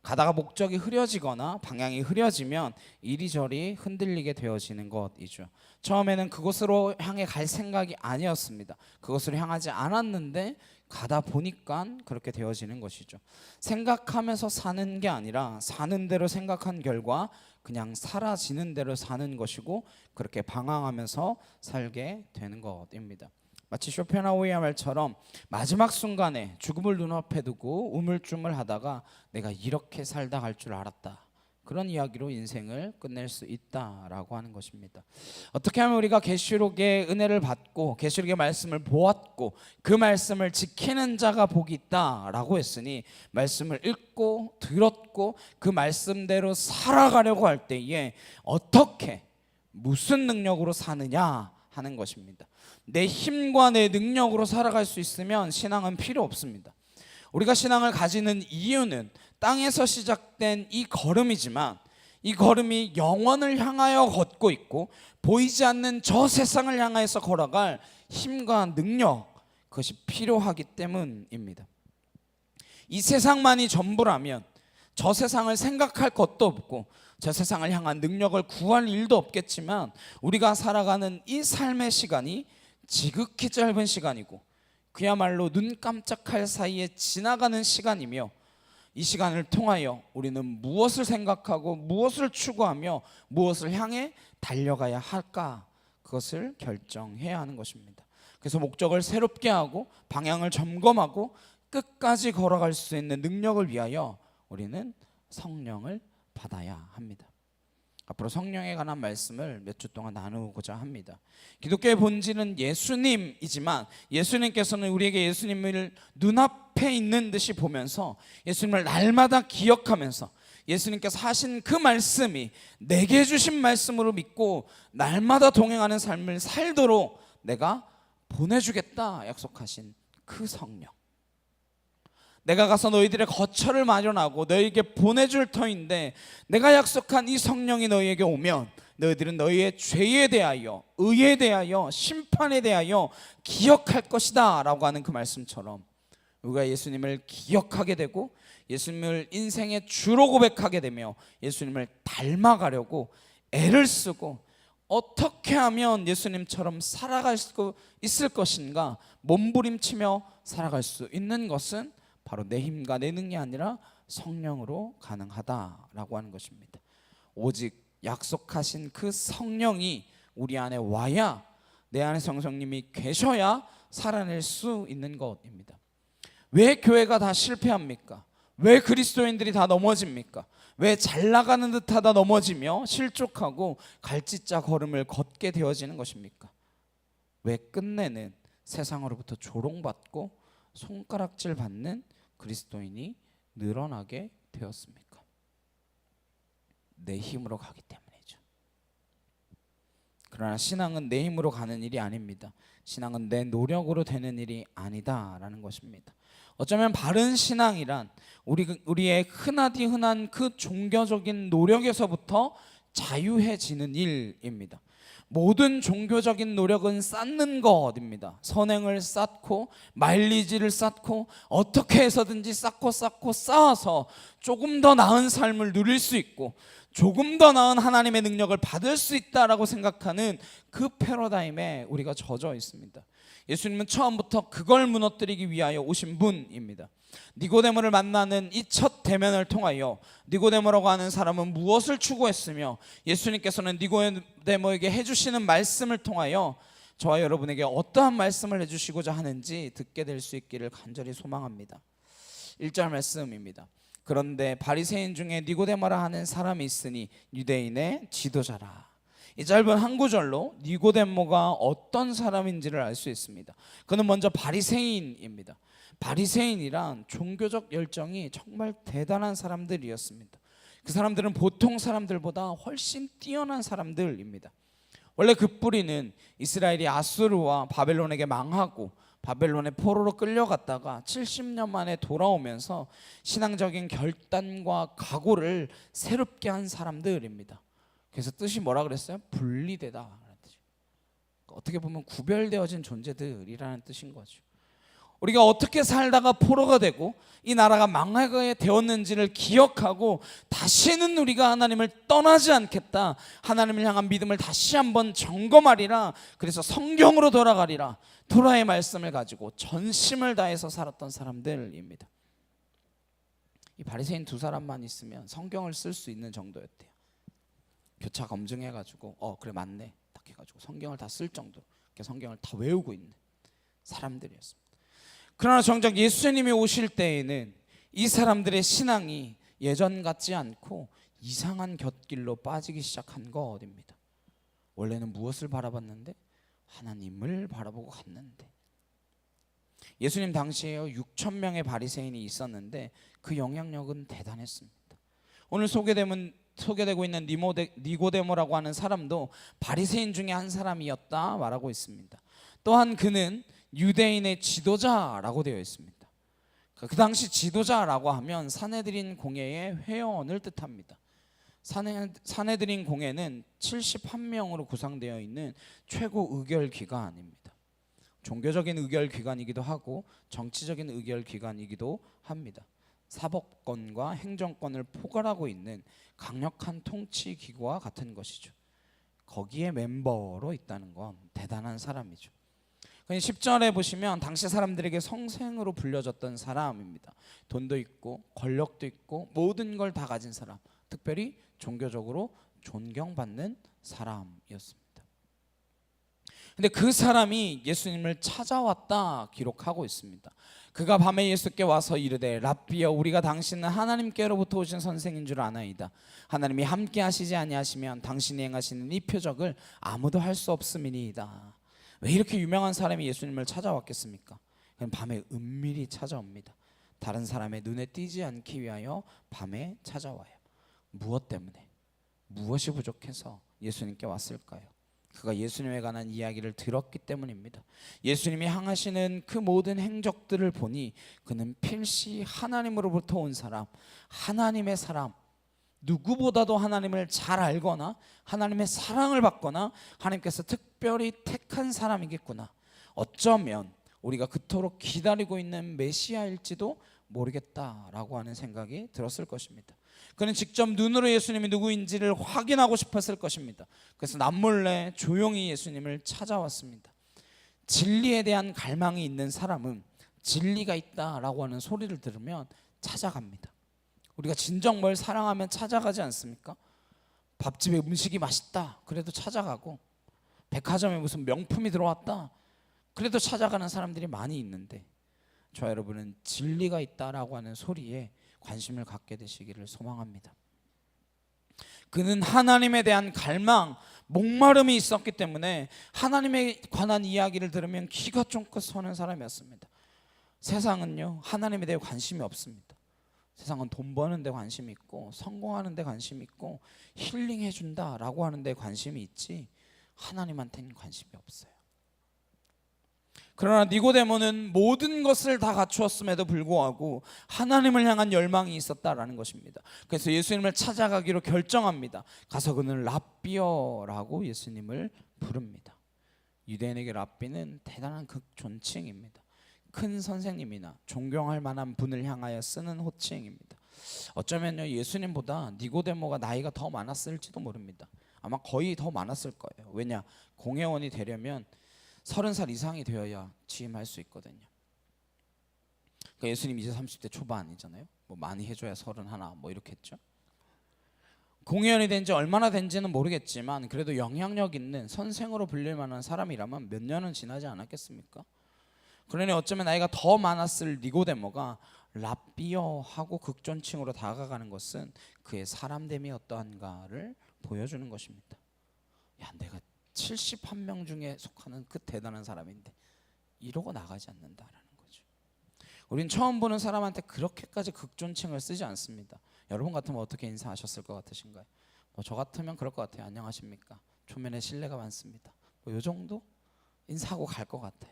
가다가 목적이 흐려지거나 방향이 흐려지면 이리저리 흔들리게 되어지는 것이죠. 처음에는 그곳으로 향해 갈 생각이 아니었습니다. 그곳으로 향하지 않았는데 가다 보니까 그렇게 되어지는 것이죠. 생각하면서 사는 게 아니라 사는 대로 생각한 결과 그냥 사라지는 대로 사는 것이고 그렇게 방황하면서 살게 되는 것입니다. 마치 쇼펜하우어의 말처럼 마지막 순간에 죽음을 눈앞에 두고 우물쭈물하다가 내가 이렇게 살다 갈 줄 알았다, 그런 이야기로 인생을 끝낼 수 있다라고 하는 것입니다. 어떻게 하면 우리가 계시록의 은혜를 받고 계시록의 말씀을 보았고 그 말씀을 지키는 자가 복이 있다라고 했으니 말씀을 읽고 들었고 그 말씀대로 살아가려고 할 때에 어떻게 무슨 능력으로 사느냐 하는 것입니다. 내 힘과 내 능력으로 살아갈 수 있으면 신앙은 필요 없습니다. 우리가 신앙을 가지는 이유는 땅에서 시작된 이 걸음이지만 이 걸음이 영원을 향하여 걷고 있고 보이지 않는 저 세상을 향해서 걸어갈 힘과 능력, 그것이 필요하기 때문입니다. 이 세상만이 전부라면 저 세상을 생각할 것도 없고 저 세상을 향한 능력을 구할 일도 없겠지만, 우리가 살아가는 이 삶의 시간이 지극히 짧은 시간이고 그야말로 눈 깜짝할 사이에 지나가는 시간이며, 이 시간을 통하여 우리는 무엇을 생각하고 무엇을 추구하며 무엇을 향해 달려가야 할까, 그것을 결정해야 하는 것입니다. 그래서 목적을 새롭게 하고 방향을 점검하고 끝까지 걸어갈 수 있는 능력을 위하여 우리는 성령을 받아야 합니다. 앞으로 성령에 관한 말씀을 몇 주 동안 나누고자 합니다. 기독교의 본질은 예수님이지만 예수님께서는 우리에게 예수님을 눈앞에 있는 듯이 보면서 예수님을 날마다 기억하면서 예수님께서 하신 그 말씀이 내게 주신 말씀으로 믿고 날마다 동행하는 삶을 살도록 내가 보내주겠다 약속하신 그 성령, 내가 가서 너희들의 거처를 마련하고 너희에게 보내줄 터인데 내가 약속한 이 성령이 너희에게 오면 너희들은 너희의 죄에 대하여, 의에 대하여, 심판에 대하여 기억할 것이다 라고 하는 그 말씀처럼, 우리가 예수님을 기억하게 되고 예수님을 인생의 주로 고백하게 되며 예수님을 닮아가려고 애를 쓰고 어떻게 하면 예수님처럼 살아갈 수 있을 것인가 몸부림치며 살아갈 수 있는 것은 바로 내 힘과 내 능력이 아니라 성령으로 가능하다라고 하는 것입니다. 오직 약속하신 그 성령이 우리 안에 와야, 내 안에 성령님이 계셔야 살아낼 수 있는 것입니다. 왜 교회가 다 실패합니까? 왜 그리스도인들이 다 넘어집니까? 왜 잘 나가는 듯하다 넘어지며 실족하고 갈짓자 걸음을 걷게 되어지는 것입니까? 왜 끝내는 세상으로부터 조롱받고 손가락질 받는 그리스도인이 늘어나게 되었습니까? 내 힘으로 가기 때문이죠. 그러나 신앙은 내 힘으로 가는 일이 아닙니다. 신앙은 내 노력으로 되는 일이 아니다라는 것입니다. 어쩌면 바른 신앙이란 우리의 흔하디 흔한 그 종교적인 노력에서부터 자유해지는 일입니다. 모든 종교적인 노력은 쌓는 것입니다. 선행을 쌓고 마일리지를 쌓고 어떻게 해서든지 쌓고 쌓아서 조금 더 나은 삶을 누릴 수 있고 조금 더 나은 하나님의 능력을 받을 수 있다라고 생각하는 그 패러다임에 우리가 젖어 있습니다. 예수님은 처음부터 그걸 무너뜨리기 위하여 오신 분입니다. 니고데모를 만나는 이 첫 대면을 통하여 니고데모라고 하는 사람은 무엇을 추구했으며 예수님께서는 니고데모에게 해주시는 말씀을 통하여 저와 여러분에게 어떠한 말씀을 해주시고자 하는지 듣게 될 수 있기를 간절히 소망합니다. 1절 말씀입니다. 그런데 바리새인 중에 니고데모라 하는 사람이 있으니 유대인의 지도자라. 이 짧은 한 구절로 니고데모가 어떤 사람인지를 알 수 있습니다. 그는 먼저 바리새인입니다. 바리새인이란 종교적 열정이 정말 대단한 사람들이었습니다. 그 사람들은 보통 사람들보다 훨씬 뛰어난 사람들입니다. 원래 그 뿌리는 이스라엘이 아수르와 바벨론에게 망하고 바벨론의 포로로 끌려갔다가 70년 만에 돌아오면서 신앙적인 결단과 각오를 새롭게 한 사람들입니다. 그래서 뜻이 뭐라 그랬어요? 분리되다. 어떻게 보면 구별되어진 존재들이라는 뜻인 거죠. 우리가 어떻게 살다가 포로가 되고 이 나라가 망하게 되었는지를 기억하고 다시는 우리가 하나님을 떠나지 않겠다, 하나님을 향한 믿음을 다시 한번 점검하리라, 그래서 성경으로 돌아가리라, 토라의 말씀을 가지고 전심을 다해서 살았던 사람들입니다. 이 바리새인 두 사람만 있으면 성경을 쓸 수 있는 정도였대요. 교차 검증해가지고 그래 맞네 딱 해가지고 성경을 다 쓸 정도, 성경을 다 외우고 있는 사람들이었습니다. 그러나 정작 예수님이 오실 때에는 이 사람들의 신앙이 예전 같지 않고 이상한 곁길로 빠지기 시작한 것입니다. 원래는 무엇을 바라봤는데? 하나님을 바라보고 갔는데. 예수님 당시에 6천 명의 바리새인이 있었는데 그 영향력은 대단했습니다. 오늘 소개되고 있는 니고데모라고 하는 사람도 바리새인 중에 한 사람이었다 말하고 있습니다. 또한 그는 유대인의 지도자라고 되어 있습니다. 그 당시 지도자라고 하면 사내들인 공회의 회원을 뜻합니다. 사내들인 공회는 71명으로 구성되어 있는 최고 의결 기관입니다. 종교적인 의결기관이기도 하고 정치적인 의결기관이기도 합니다. 사법권과 행정권을 포괄하고 있는 강력한 통치기구와 같은 것이죠. 거기에 멤버로 있다는 건 대단한 사람이죠. 10절에 보시면 당시 사람들에게 성생으로 불려졌던 사람입니다. 돈도 있고 권력도 있고 모든 걸 다 가진 사람, 특별히 종교적으로 존경받는 사람이었습니다. 근데 그 사람이 예수님을 찾아왔다 기록하고 있습니다. 그가 밤에 예수께 와서 이르되 랍비여 우리가 당신은 하나님께로부터 오신 선생인 줄 아나이다. 하나님이 함께 하시지 아니하시면 당신이 행하시는 이 표적을 아무도 할 수 없음이니이다. 왜 이렇게 유명한 사람이 예수님을 찾아왔겠습니까? 그냥 밤에 은밀히 찾아옵니다. 다른 사람의 눈에 띄지 않기 위하여 밤에 찾아와요. 무엇 때문에? 무엇이 부족해서 예수님께 왔을까요? 그가 예수님에 관한 이야기를 들었기 때문입니다. 예수님이 행하시는 그 모든 행적들을 보니 그는 필시 하나님으로부터 온 사람, 하나님의 사람, 누구보다도 하나님을 잘 알거나 하나님의 사랑을 받거나 하나님께서 특별히 택한 사람이겠구나. 어쩌면 우리가 그토록 기다리고 있는 메시아일지도 모르겠다라고 하는 생각이 들었을 것입니다. 그는 직접 눈으로 예수님이 누구인지를 확인하고 싶었을 것입니다. 그래서 남몰래 조용히 예수님을 찾아왔습니다. 진리에 대한 갈망이 있는 사람은 진리가 있다라고 하는 소리를 들으면 찾아갑니다. 우리가 진정 뭘 사랑하면 찾아가지 않습니까? 밥집에 음식이 맛있다 그래도 찾아가고, 백화점에 무슨 명품이 들어왔다 그래도 찾아가는 사람들이 많이 있는데, 저와 여러분은 진리가 있다라고 하는 소리에 관심을 갖게 되시기를 소망합니다. 그는 하나님에 대한 갈망, 목마름이 있었기 때문에 하나님에 관한 이야기를 들으면 귀가 쫑긋 서는 사람이었습니다. 세상은요 하나님에 대해 관심이 없습니다. 세상은 돈 버는 데 관심이 있고 성공하는 데 관심이 있고 힐링해 준다라고 하는 데 관심이 있지 하나님한테는 관심이 없어요. 그러나 니고데모는 모든 것을 다 갖추었음에도 불구하고 하나님을 향한 열망이 있었다라는 것입니다. 그래서 예수님을 찾아가기로 결정합니다. 가서 그는 랍비어라고 예수님을 부릅니다. 유대인에게 랍비는 대단한 극존칭입니다. 큰 선생님이나 존경할 만한 분을 향하여 쓰는 호칭입니다. 어쩌면요 예수님보다 니고데모가 나이가 더 많았을지도 모릅니다. 아마 거의 더 많았을 거예요. 왜냐, 공회원이 되려면 30살 이상이 되어야 취임할 수 있거든요. 그러니까 예수님 이제 30대 초반이잖아요. 뭐 많이 해줘야 31 뭐 이렇게 했죠. 공회원이 된 지 얼마나 된지는 모르겠지만 그래도 영향력 있는 선생으로 불릴 만한 사람이라면 몇 년은 지나지 않았겠습니까? 그러니 어쩌면 나이가 더 많았을 니고데모가 랍비어 하고 극존칭으로 다가가는 것은 그의 사람됨이 어떠한가를 보여주는 것입니다. 야, 내가 71명 중에 속하는 그 대단한 사람인데 이러고 나가지 않는다라는 거죠. 우린 처음 보는 사람한테 그렇게까지 극존칭을 쓰지 않습니다. 여러분 같으면 어떻게 인사하셨을 것 같으신가요? 저 같으면 그럴 것 같아요. 안녕하십니까? 초면에 신뢰가 많습니다. 이 정도 인사하고 갈 것 같아요.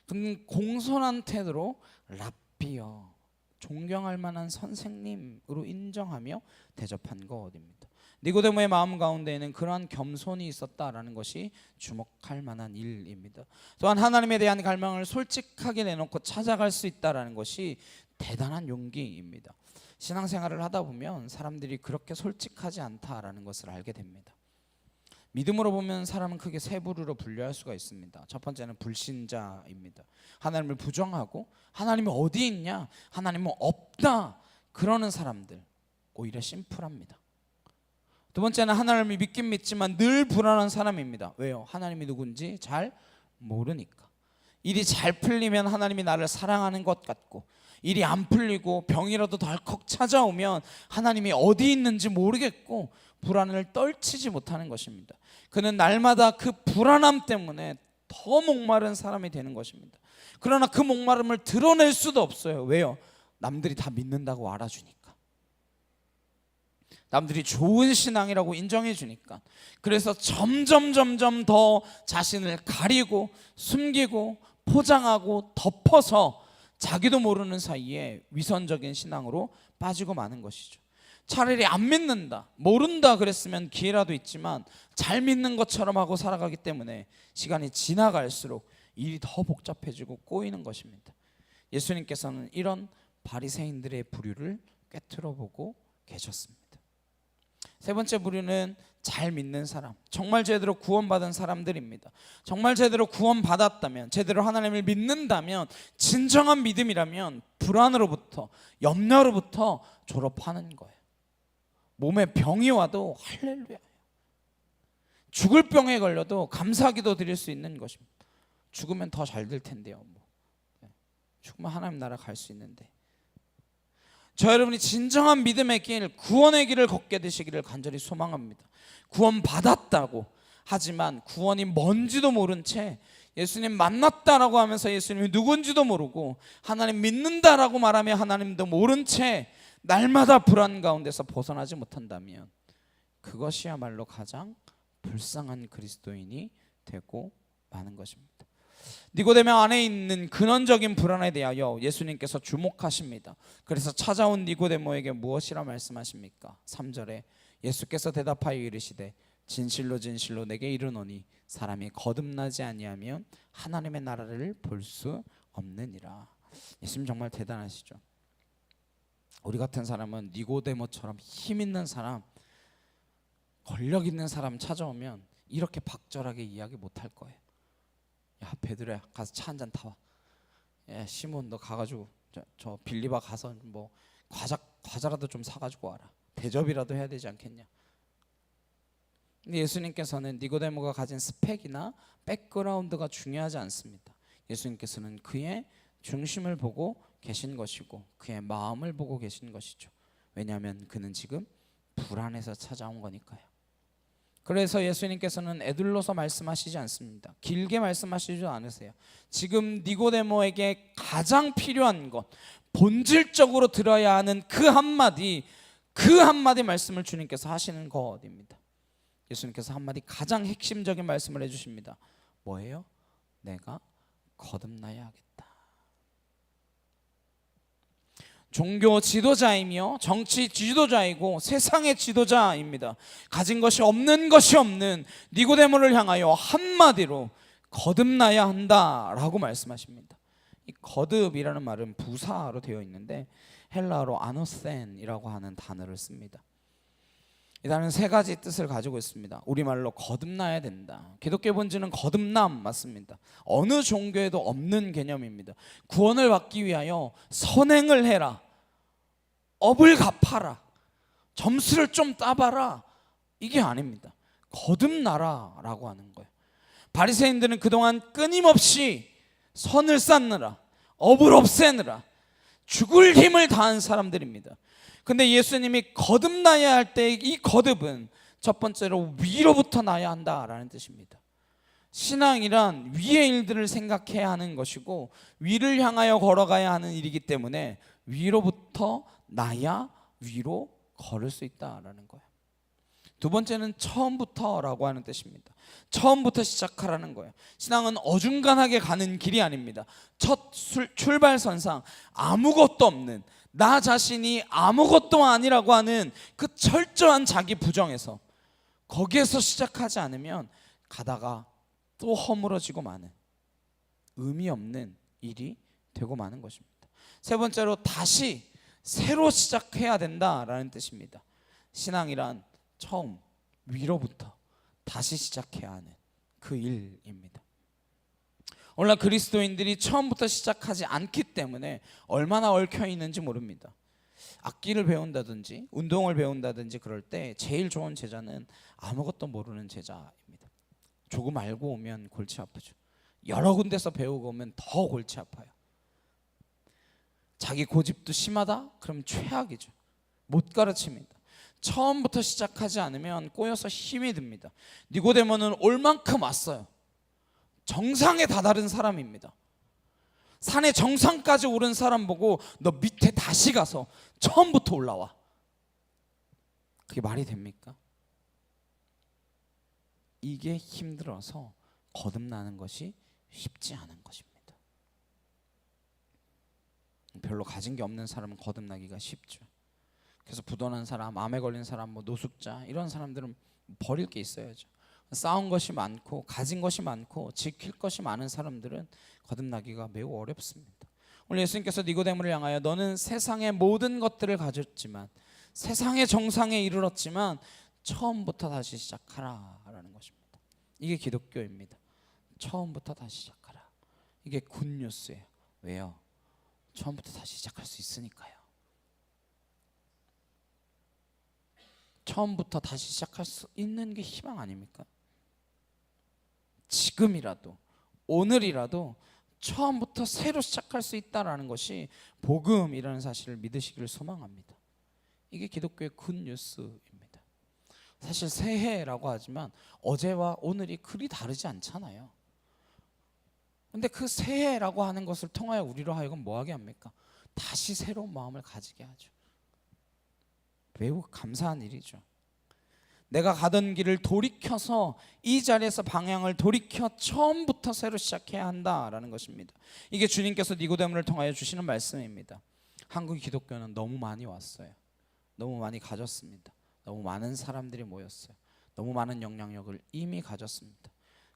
근데 공손한 태도로 랍비어, 존경할 만한 선생님으로 인정하며 대접한 것입니다. 니고데모의 마음 가운데에는 그러한 겸손이 있었다라는 것이 주목할 만한 일입니다. 또한 하나님에 대한 갈망을 솔직하게 내놓고 찾아갈 수 있다라는 것이 대단한 용기입니다. 신앙생활을 하다 보면 사람들이 그렇게 솔직하지 않다라는 것을 알게 됩니다. 믿음으로 보면 사람은 크게 세 부류로 분류할 수가 있습니다. 첫 번째는 불신자입니다. 하나님을 부정하고 하나님이 어디 있냐, 하나님은 없다 그러는 사람들, 오히려 심플합니다. 두 번째는 하나님을 믿긴 믿지만 늘 불안한 사람입니다. 왜요? 하나님이 누군지 잘 모르니까. 일이 잘 풀리면 하나님이 나를 사랑하는 것 같고, 일이 안 풀리고 병이라도 덜컥 찾아오면 하나님이 어디 있는지 모르겠고 불안을 떨치지 못하는 것입니다. 그는 날마다 그 불안함 때문에 더 목마른 사람이 되는 것입니다. 그러나 그 목마름을 드러낼 수도 없어요. 왜요? 남들이 다 믿는다고 알아주니까, 남들이 좋은 신앙이라고 인정해 주니까. 그래서 점점 더 자신을 가리고 숨기고 포장하고 덮어서 자기도 모르는 사이에 위선적인 신앙으로 빠지고 마는 것이죠. 차라리 안 믿는다, 모른다 그랬으면 기회라도 있지만 잘 믿는 것처럼 하고 살아가기 때문에 시간이 지나갈수록 일이 더 복잡해지고 꼬이는 것입니다. 예수님께서는 이런 바리새인들의 부류를 꿰뚫어 보고 계셨습니다. 세 번째 부류는 잘 믿는 사람, 정말 제대로 구원받은 사람들입니다. 정말 제대로 구원받았다면, 제대로 하나님을 믿는다면, 진정한 믿음이라면 불안으로부터, 염려로부터 졸업하는 거예요. 몸에 병이 와도 할렐루야, 죽을 병에 걸려도 감사기도 드릴 수 있는 것입니다. 죽으면 더 잘 될 텐데요. 죽으면 하나님 나라 갈 수 있는데. 저 여러분이 진정한 믿음의 길, 구원의 길을 걷게 되시기를 간절히 소망합니다. 구원 받았다고 하지만 구원이 뭔지도 모른 채 예수님 만났다라고 하면서 예수님이 누군지도 모르고 하나님 믿는다라고 말하며 하나님도 모른 채 날마다 불안 가운데서 벗어나지 못한다면 그것이야말로 가장 불쌍한 그리스도인이 되고 마는 것입니다. 니고데모 안에 있는 근원적인 불안에 대하여 예수님께서 주목하십니다. 그래서 찾아온 니고데모에게 무엇이라 말씀하십니까? 3절에 예수께서 대답하여 이르시되 진실로 진실로 내게 이르노니 사람이 거듭나지 아니하면 하나님의 나라를 볼 수 없느니라. 예수님 정말 대단하시죠. 우리 같은 사람은 니고데모처럼 힘 있는 사람, 권력 있는 사람 찾아오면 이렇게 박절하게 이야기 못할 거예요. 야 베드로야 가서 차 한잔 타와. 야 시몬 너 가가지고 저 빌리바 가서 뭐 과자라도 좀 사가지고 와라. 대접이라도 해야 되지 않겠냐. 근데 예수님께서는 니고데모가 가진 스펙이나 백그라운드가 중요하지 않습니다. 예수님께서는 그의 중심을 보고 계신 것이고 그의 마음을 보고 계신 것이죠. 왜냐하면 그는 지금 불안해서 찾아온 거니까요. 그래서 예수님께서는 에둘러서 말씀하시지 않습니다. 길게 말씀하시지도 않으세요. 지금 니고데모에게 가장 필요한 것, 본질적으로 들어야 하는 그 한마디 말씀을 주님께서 하시는 것입니다. 예수님께서 한마디 가장 핵심적인 말씀을 해주십니다. 뭐예요? 내가 거듭나야 하겠다. 종교 지도자이며 정치 지도자이고 세상의 지도자입니다. 가진 것이 없는 니고데모를 향하여 한마디로 거듭나야 한다라고 말씀하십니다. 이 거듭이라는 말은 부사로 되어 있는데 헬라어로 아노센이라고 하는 단어를 씁니다. 이 단어는 세 가지 뜻을 가지고 있습니다. 우리말로 거듭나야 된다. 기독교의 본질은 거듭남 맞습니다. 어느 종교에도 없는 개념입니다. 구원을 받기 위하여 선행을 해라, 업을 갚아라, 점수를 좀 따봐라, 이게 아닙니다. 거듭나라 라고 하는 거예요. 바리새인들은 그동안 끊임없이 선을 쌓느라, 업을 없애느라 죽을 힘을 다한 사람들입니다. 근데 예수님이 거듭나야 할 때 이 거듭은 첫 번째로 위로부터 나야 한다라는 뜻입니다. 신앙이란 위의 일들을 생각해야 하는 것이고 위를 향하여 걸어가야 하는 일이기 때문에 위로부터 나야 위로 걸을 수 있다라는 거예요. 두 번째는 처음부터라고 하는 뜻입니다. 처음부터 시작하라는 거예요. 신앙은 어중간하게 가는 길이 아닙니다. 첫 출발선상 아무것도 없는, 나 자신이 아무것도 아니라고 하는 그 철저한 자기 부정에서, 거기에서 시작하지 않으면 가다가 또 허물어지고 마는, 의미 없는 일이 되고 마는 것입니다. 세 번째로 다시 새로 시작해야 된다라는 뜻입니다. 신앙이란 처음, 위로부터 다시 시작해야 하는 그 일입니다. 오늘날 그리스도인들이 처음부터 시작하지 않기 때문에 얼마나 얽혀 있는지 모릅니다. 악기를 배운다든지 운동을 배운다든지 그럴 때 제일 좋은 제자는 아무것도 모르는 제자입니다. 조금 알고 오면 골치 아프죠. 여러 군데서 배우고 오면 더 골치 아파요. 자기 고집도 심하다? 그럼 최악이죠. 못 가르칩니다. 처음부터 시작하지 않으면 꼬여서 힘이 듭니다. 니고데모는 올 만큼 왔어요. 정상에 다다른 사람입니다. 산의 정상까지 오른 사람 보고 너 밑에 다시 가서 처음부터 올라와. 그게 말이 됩니까? 이게 힘들어서 거듭나는 것이 쉽지 않은 것입니다. 별로 가진 게 없는 사람은 거듭나기가 쉽죠. 그래서 부도난 사람, 암에 걸린 사람, 노숙자 이런 사람들은 버릴 게 있어야죠. 쌓은 것이 많고 가진 것이 많고 지킬 것이 많은 사람들은 거듭나기가 매우 어렵습니다. 오늘 예수님께서 니고데모를 향하여 너는 세상의 모든 것들을 가졌지만 세상의 정상에 이르렀지만 처음부터 다시 시작하라 라는 것입니다. 이게 기독교입니다. 처음부터 다시 시작하라. 이게 굿뉴스예요. 왜요? 처음부터 다시 시작할 수 있으니까요. 처음부터 다시 시작할 수 있는 게 희망 아닙니까? 지금이라도 오늘이라도 처음부터 새로 시작할 수 있다라는 것이 복음이라는 사실을 믿으시기를 소망합니다. 이게 기독교의 굿뉴스입니다. 사실 새해라고 하지만 어제와 오늘이 그리 다르지 않잖아요. 근데 그 새해라고 하는 것을 통하여 우리로 하여금 뭐하게 합니까? 다시 새로운 마음을 가지게 하죠. 매우 감사한 일이죠. 내가 가던 길을 돌이켜서 이 자리에서 방향을 돌이켜 처음부터 새로 시작해야 한다라는 것입니다. 이게 주님께서 니고데모를 통하여 주시는 말씀입니다. 한국 기독교는 너무 많이 왔어요. 너무 많이 가졌습니다. 너무 많은 사람들이 모였어요. 너무 많은 영향력을 이미 가졌습니다.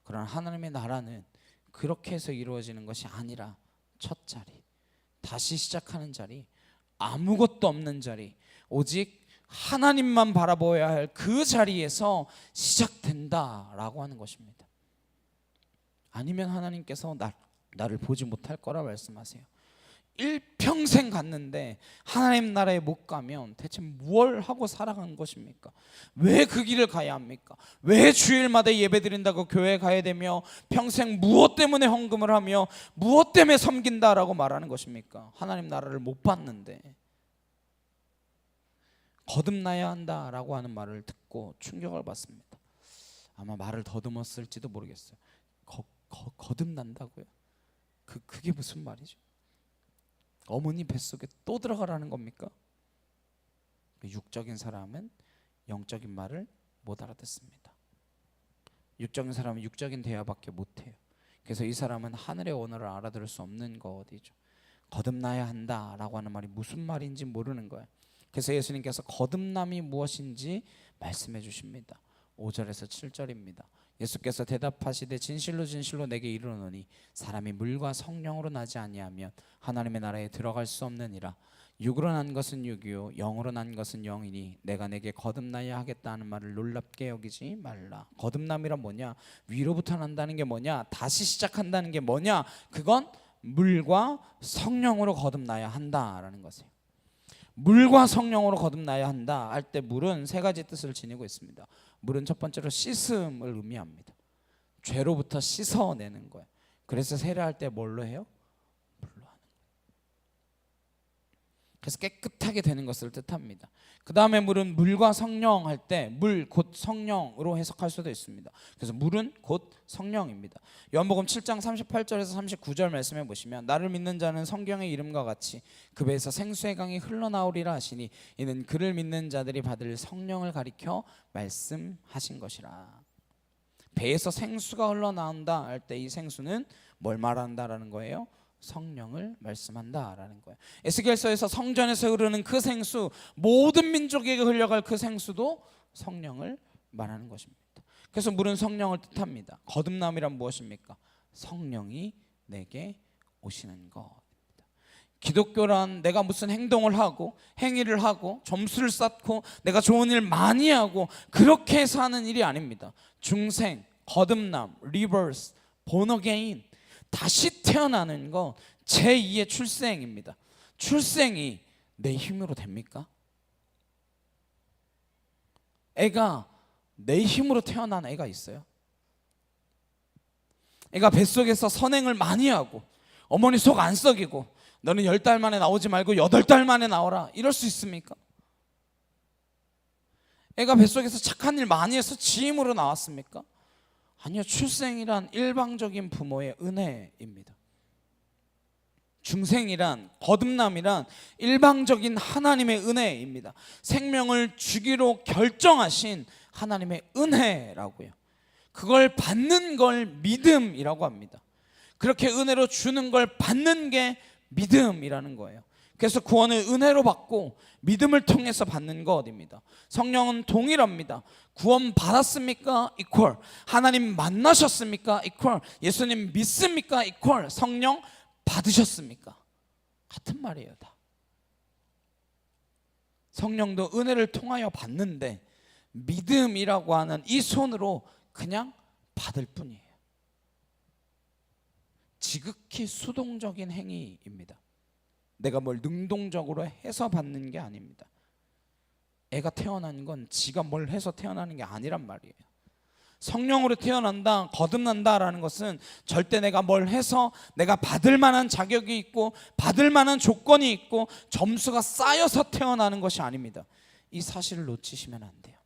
그러나 하나님의 나라는 그렇게 해서 이루어지는 것이 아니라 첫 자리, 다시 시작하는 자리, 아무것도 없는 자리, 오직 하나님만 바라보아야 할 그 자리에서 시작된다라고 하는 것입니다. 아니면 하나님께서 나를 보지 못할 거라 말씀하세요. 일평생 갔는데 하나님 나라에 못 가면 대체 무엇을 하고 살아간 것입니까? 왜 그 길을 가야 합니까? 왜 주일마다 예배 드린다고 교회 가야 되며 평생 무엇 때문에 헌금을 하며 무엇 때문에 섬긴다라고 말하는 것입니까? 하나님 나라를 못 봤는데. 거듭나야 한다라고 하는 말을 듣고 충격을 받습니다. 아마 말을 더듬었을지도 모르겠어요. 거듭난다고요? 그게 무슨 말이죠? 어머니 뱃속에 또 들어가라는 겁니까? 육적인 사람은 영적인 말을 못 알아듣습니다. 육적인 사람은 육적인 대화밖에 못해요. 그래서 이 사람은 하늘의 언어를 알아들을 수 없는 것이죠. 거듭나야 한다라고 하는 말이 무슨 말인지 모르는 거예요. 그래서 예수님께서 거듭남이 무엇인지 말씀해 주십니다. 5절에서 7절입니다. 예수께서 대답하시되 진실로 진실로 내게 이르노니 사람이 물과 성령으로 나지 아니하면 하나님의 나라에 들어갈 수 없느니라. 육으로 난 것은 육이요 영으로 난 것은 영이니 내가 내게 거듭나야 하겠다 하는 말을 놀랍게 여기지 말라. 거듭남이란 뭐냐? 위로부터 난다는 게 뭐냐? 다시 시작한다는 게 뭐냐? 그건 물과 성령으로 거듭나야 한다라는 것이에요. 물과 성령으로 거듭나야 한다 할 때 물은 세 가지 뜻을 지니고 있습니다. 물은 첫 번째로 씻음을 의미합니다. 죄로부터 씻어내는 거예요. 그래서 세례할 때 뭘로 해요? 물로 하는 거예요. 그래서 깨끗하게 되는 것을 뜻합니다. 그 다음에 물은 물과 성령 할 때 물 곧 성령으로 해석할 수도 있습니다. 그래서 물은 곧 성령입니다. 요한복음 7장 38절에서 39절 말씀해 보시면 나를 믿는 자는 성경의 이름과 같이 그 배에서 생수의 강이 흘러나오리라 하시니 이는 그를 믿는 자들이 받을 성령을 가리켜 말씀하신 것이라. 배에서 생수가 흘러나온다 할 때 이 생수는 뭘 말한다라는 거예요? 성령을 말씀한다라는 거예요. 에스겔서에서 성전에서 흐르는 그 생수, 모든 민족에게 흘러갈 그 생수도 성령을 말하는 것입니다. 그래서 물은 성령을 뜻합니다. 거듭남이란 무엇입니까? 성령이 내게 오시는 것입니다. 기독교란 내가 무슨 행동을 하고 행위를 하고 점수를 쌓고 내가 좋은 일 많이 하고 그렇게 해서 하는 일이 아닙니다. 중생, 거듭남, 리버스, 본어게인, 다시 태어나는 거 제2의 출생입니다. 출생이 내 힘으로 됩니까? 애가 내 힘으로 태어난 애가 있어요? 애가 뱃속에서 선행을 많이 하고 어머니 속 안 썩이고 너는 10달 만에 나오지 말고 8달 만에 나오라 이럴 수 있습니까? 애가 뱃속에서 착한 일 많이 해서 지 힘으로 나왔습니까? 아니요. 출생이란 일방적인 부모의 은혜입니다. 중생이란 거듭남이란 일방적인 하나님의 은혜입니다. 생명을 주기로 결정하신 하나님의 은혜라고요. 그걸 받는 걸 믿음이라고 합니다. 그렇게 은혜로 주는 걸 받는 게 믿음이라는 거예요. 그래서 구원을 은혜로 받고 믿음을 통해서 받는 것입니다. 성령은 동일합니다. 구원 받았습니까? 이퀄. 하나님 만나셨습니까? 이퀄. 예수님 믿습니까? 이퀄. 성령 받으셨습니까? 같은 말이에요. 다. 성령도 은혜를 통하여 받는데 믿음이라고 하는 이 손으로 그냥 받을 뿐이에요. 지극히 수동적인 행위입니다. 내가 뭘 능동적으로 해서 받는 게 아닙니다. 애가 태어난 건 지가 뭘 해서 태어나는 게 아니란 말이에요. 성령으로 태어난다, 거듭난다라는 것은 절대 내가 뭘 해서 내가 받을 만한 자격이 있고 받을 만한 조건이 있고 점수가 쌓여서 태어나는 것이 아닙니다. 이 사실을 놓치시면 안 돼요.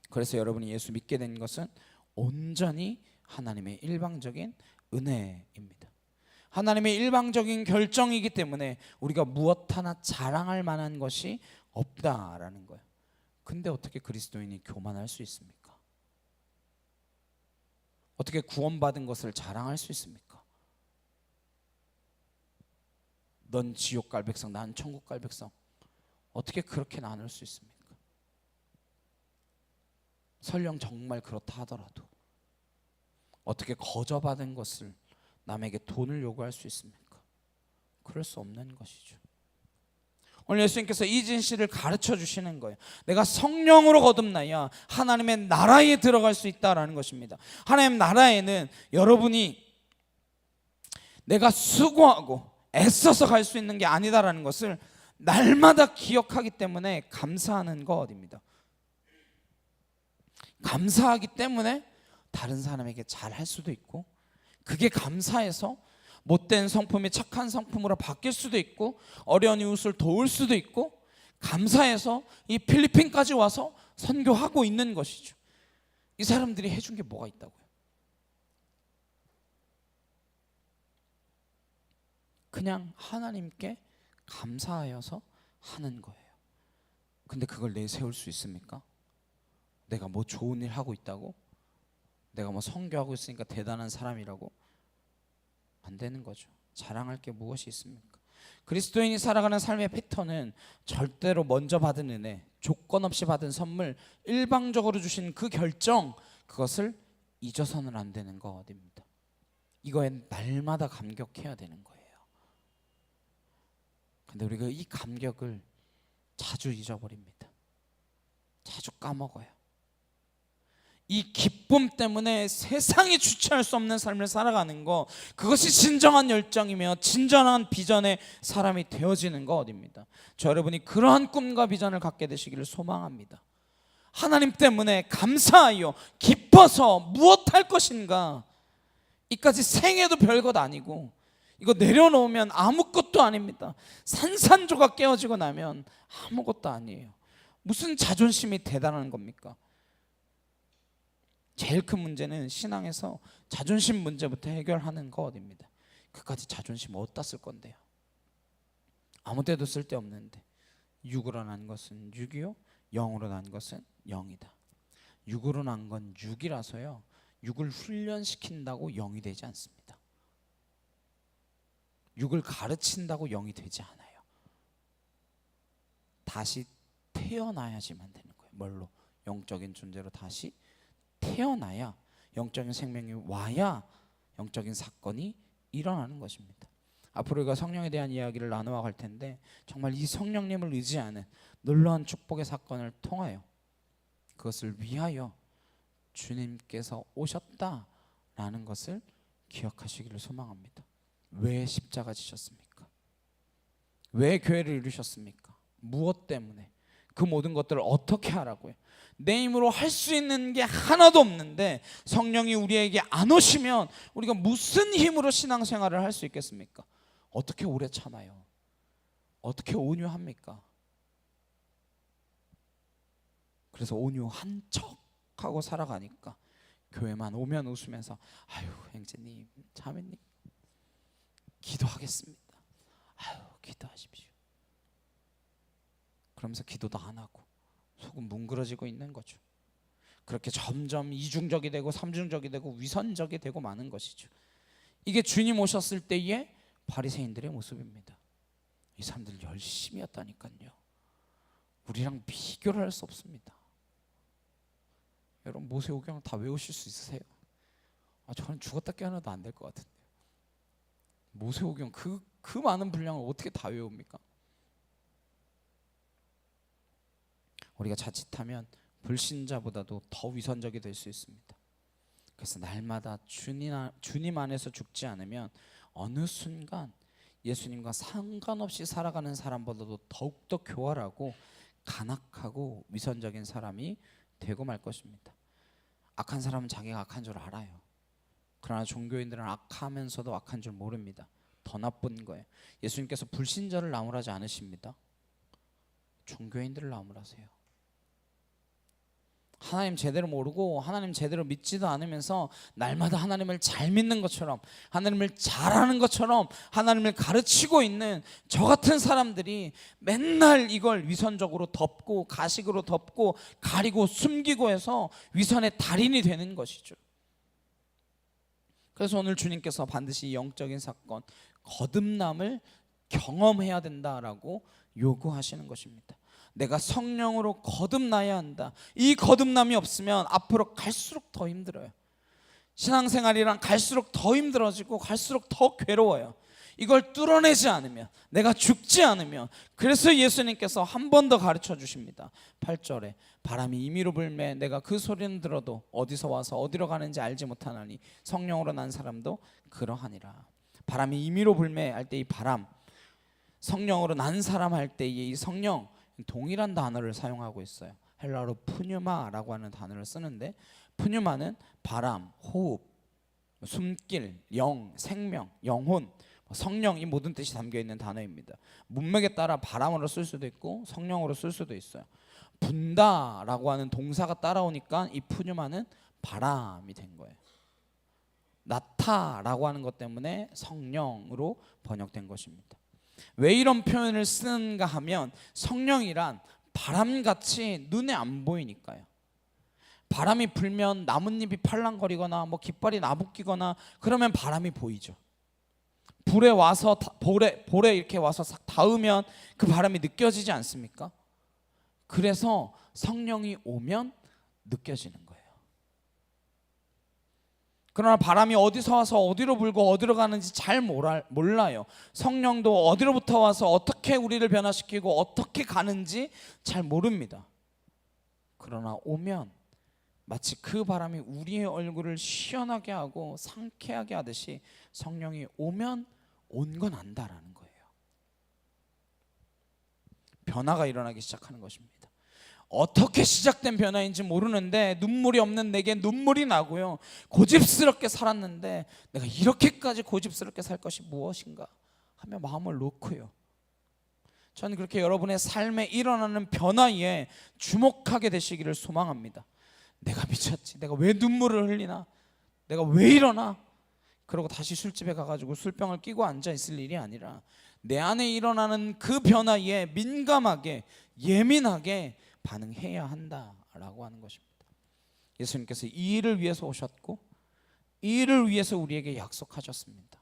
그래서 여러분이 예수 믿게 된 것은 온전히 하나님의 일방적인 은혜입니다. 하나님의 일방적인 결정이기 때문에 우리가 무엇 하나 자랑할 만한 것이 없다라는 거예요. 근데 어떻게 그리스도인이 교만할 수 있습니까? 어떻게 구원받은 것을 자랑할 수 있습니까? 넌 지옥 갈 백성, 난 천국 갈 백성. 어떻게 그렇게 나눌 수 있습니까? 설령 정말 그렇다 하더라도 어떻게 거저받은 것을 남에게 돈을 요구할 수 있습니까? 그럴 수 없는 것이죠. 오늘 예수님께서 이진 씨를 가르쳐 주시는 거예요. 내가 성령으로 거듭나야 하나님의 나라에 들어갈 수 있다라는 것입니다. 하나님 나라에는 여러분이 내가 수고하고 애써서 갈 수 있는 게 아니다라는 것을 날마다 기억하기 때문에 감사하는 것입니다. 감사하기 때문에 다른 사람에게 잘할 수도 있고, 그게 감사해서 못된 성품이 착한 성품으로 바뀔 수도 있고, 어려운 이웃을 도울 수도 있고, 감사해서 이 필리핀까지 와서 선교하고 있는 것이죠. 이 사람들이 해준 게 뭐가 있다고요? 그냥 하나님께 감사하여서 하는 거예요. 근데 그걸 내세울 수 있습니까? 내가 뭐 좋은 일 하고 있다고? 내가 뭐 선교하고 있으니까 대단한 사람이라고? 안 되는 거죠. 자랑할 게 무엇이 있습니까? 그리스도인이 살아가는 삶의 패턴은 절대로 먼저 받은 은혜, 조건 없이 받은 선물, 일방적으로 주신 그 결정, 그것을 잊어서는 안 되는 것입니다. 이거에 날마다 감격해야 되는 거예요. 근데 우리가 이 감격을 자주 잊어버립니다. 자주 까먹어요. 이 기쁨 때문에 세상이 주체할 수 없는 삶을 살아가는 것, 그것이 진정한 열정이며 진정한 비전의 사람이 되어지는 것입니다. 저 여러분이 그러한 꿈과 비전을 갖게 되시기를 소망합니다. 하나님 때문에 감사하여 기뻐서 무엇할 것인가, 이까지 생애도 별것 아니고 이거 내려놓으면 아무것도 아닙니다. 산산조각 깨어지고 나면 아무것도 아니에요. 무슨 자존심이 대단한 겁니까? 제일 큰 문제는 신앙에서 자존심 문제부터 해결하는 것입니다. 그까지 자존심 어디다 쓸 건데요? 아무 데도 쓸데없는데. 육으로 난 것은 육이요, 영으로 난 것은 영이다. 육으로 난 건 육이라서요, 육을 훈련시킨다고 영이 되지 않습니다. 육을 가르친다고 영이 되지 않아요. 다시 태어나야지만 되는 거예요. 뭘로? 영적인 존재로 다시 태어나야, 영적인 생명이 와야 영적인 사건이 일어나는 것입니다. 앞으로 우리가 성령에 대한 이야기를 나누어 갈 텐데, 정말 이 성령님을 의지하는 놀라운 축복의 사건을 통하여 그것을 위하여 주님께서 오셨다라는 것을 기억하시기를 소망합니다. 왜 십자가 지셨습니까? 왜 교회를 이루셨습니까? 무엇 때문에? 그 모든 것들을 어떻게 하라고요? 내 힘으로 할 수 있는 게 하나도 없는데 성령이 우리에게 안 오시면 우리가 무슨 힘으로 신앙생활을 할 수 있겠습니까? 어떻게 오래 참아요? 어떻게 온유합니까? 그래서 온유한 척하고 살아가니까 교회만 오면 웃으면서 아유 형제님, 자매님 기도하겠습니다. 아유 기도하십시오. 그러면서 기도도 안 하고 속은 뭉그러지고 있는 거죠. 그렇게 점점 이중적이 되고 삼중적이 되고 위선적이 되고 마는 것이죠. 이게 주님 오셨을 때의 바리새인들의 모습입니다. 이 사람들 열심히 했다니까요. 우리랑 비교를 할 수 없습니다. 여러분 모세오경 다 외우실 수 있으세요? 저는 죽었다 깨어나도 안 될 것 같은데 모세오경 그 많은 분량을 어떻게 다 외웁니까? 우리가 자칫하면 불신자보다도 더 위선적이 될 수 있습니다. 그래서 날마다 주님 안에서 죽지 않으면 어느 순간 예수님과 상관없이 살아가는 사람보다도 더욱더 교활하고 간악하고 위선적인 사람이 되고 말 것입니다. 악한 사람은 자기가 악한 줄 알아요. 그러나 종교인들은 악하면서도 악한 줄 모릅니다. 더 나쁜 거예요. 예수님께서 불신자를 나무라지 않으십니다. 종교인들을 나무라세요. 하나님 제대로 모르고 하나님 제대로 믿지도 않으면서 날마다 하나님을 잘 믿는 것처럼 하나님을 잘하는 것처럼 하나님을 가르치고 있는 저 같은 사람들이 맨날 이걸 위선적으로 덮고 가식으로 덮고 가리고 숨기고 해서 위선의 달인이 되는 것이죠. 그래서 오늘 주님께서 반드시 이 영적인 사건 거듭남을 경험해야 된다라고 요구하시는 것입니다. 내가 성령으로 거듭나야 한다. 이 거듭남이 없으면 앞으로 갈수록 더 힘들어요. 신앙생활이란 갈수록 더 힘들어지고 갈수록 더 괴로워요. 이걸 뚫어내지 않으면, 내가 죽지 않으면. 그래서 예수님께서 한 번 더 가르쳐 주십니다. 8절에 바람이 임의로 불매 내가 그 소리는 들어도 어디서 와서 어디로 가는지 알지 못하나니 성령으로 난 사람도 그러하니라. 바람이 임의로 불매 할 때 이 바람, 성령으로 난 사람 할 때 이 성령, 동일한 단어를 사용하고 있어요. 헬라어로 푸뉴마라고 하는 단어를 쓰는데, 푸뉴마는 바람, 호흡, 숨길, 영, 생명, 영혼, 성령, 이 모든 뜻이 담겨 있는 단어입니다. 문맥에 따라 바람으로 쓸 수도 있고 성령으로 쓸 수도 있어요. 분다라고 하는 동사가 따라오니까 이 푸뉴마는 바람이 된 거예요. 나타라고 하는 것 때문에 성령으로 번역된 것입니다. 왜 이런 표현을 쓰는가 하면 성령이란 바람같이 눈에 안 보이니까요. 바람이 불면 나뭇잎이 팔랑거리거나 깃발이 나부끼거나 그러면 바람이 보이죠. 불에 와서 볼에 이렇게 와서 싹 닿으면 그 바람이 느껴지지 않습니까? 그래서 성령이 오면 느껴지는 거예요. 그러나 바람이 어디서 와서 어디로 불고 어디로 가는지 잘 몰라요. 성령도 어디로부터 와서 어떻게 우리를 변화시키고 어떻게 가는지 잘 모릅니다. 그러나 오면 마치 그 바람이 우리의 얼굴을 시원하게 하고 상쾌하게 하듯이 성령이 오면 온 건 안다라는 거예요. 변화가 일어나기 시작하는 것입니다. 어떻게 시작된 변화인지 모르는데 눈물이 없는 내게 눈물이 나고요. 고집스럽게 살았는데 내가 이렇게까지 고집스럽게 살 것이 무엇인가 하며 마음을 놓고요. 저는 그렇게 여러분의 삶에 일어나는 변화에 주목하게 되시기를 소망합니다. 내가 미쳤지, 내가 왜 눈물을 흘리나, 내가 왜 이러나, 그러고 다시 술집에 가가지고 술병을 끼고 앉아있을 일이 아니라 내 안에 일어나는 그 변화에 민감하게 예민하게 반응해야 한다라고 하는 것입니다. 예수님께서 이 일을 위해서 오셨고 이 일을 위해서 우리에게 약속하셨습니다.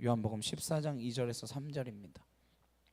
요한복음 14장 2절에서 3절입니다.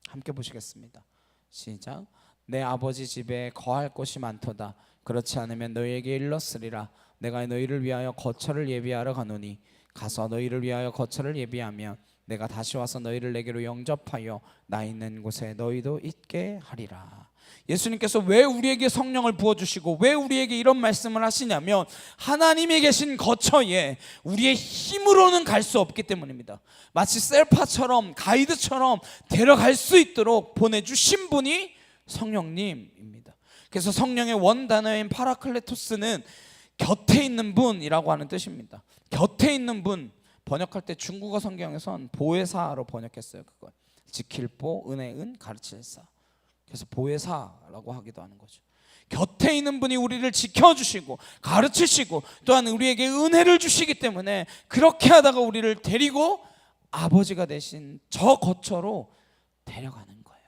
함께 보시겠습니다. 시작. 내 아버지 집에 거할 곳이 많도다. 그렇지 않으면 너희에게 일렀으리라. 내가 너희를 위하여 거처를 예비하러 가노니 가서 너희를 위하여 거처를 예비하면 내가 다시 와서 너희를 내게로 영접하여 나 있는 곳에 너희도 있게 하리라. 예수님께서 왜 우리에게 성령을 부어주시고 왜 우리에게 이런 말씀을 하시냐면 하나님이 계신 거처에 우리의 힘으로는 갈 수 없기 때문입니다. 마치 셀파처럼 가이드처럼 데려갈 수 있도록 보내주신 분이 성령님입니다. 그래서 성령의 원단어인 파라클레토스는 곁에 있는 분이라고 하는 뜻입니다. 곁에 있는 분, 번역할 때 중국어 성경에선 보혜사로 번역했어요. 그걸 지킬 보, 은혜 은, 가르칠 사. 그래서 보혜사라고 하기도 하는 거죠. 곁에 있는 분이 우리를 지켜주시고 가르치시고 또한 우리에게 은혜를 주시기 때문에 그렇게 하다가 우리를 데리고 아버지가 되신 저 거처로 데려가는 거예요.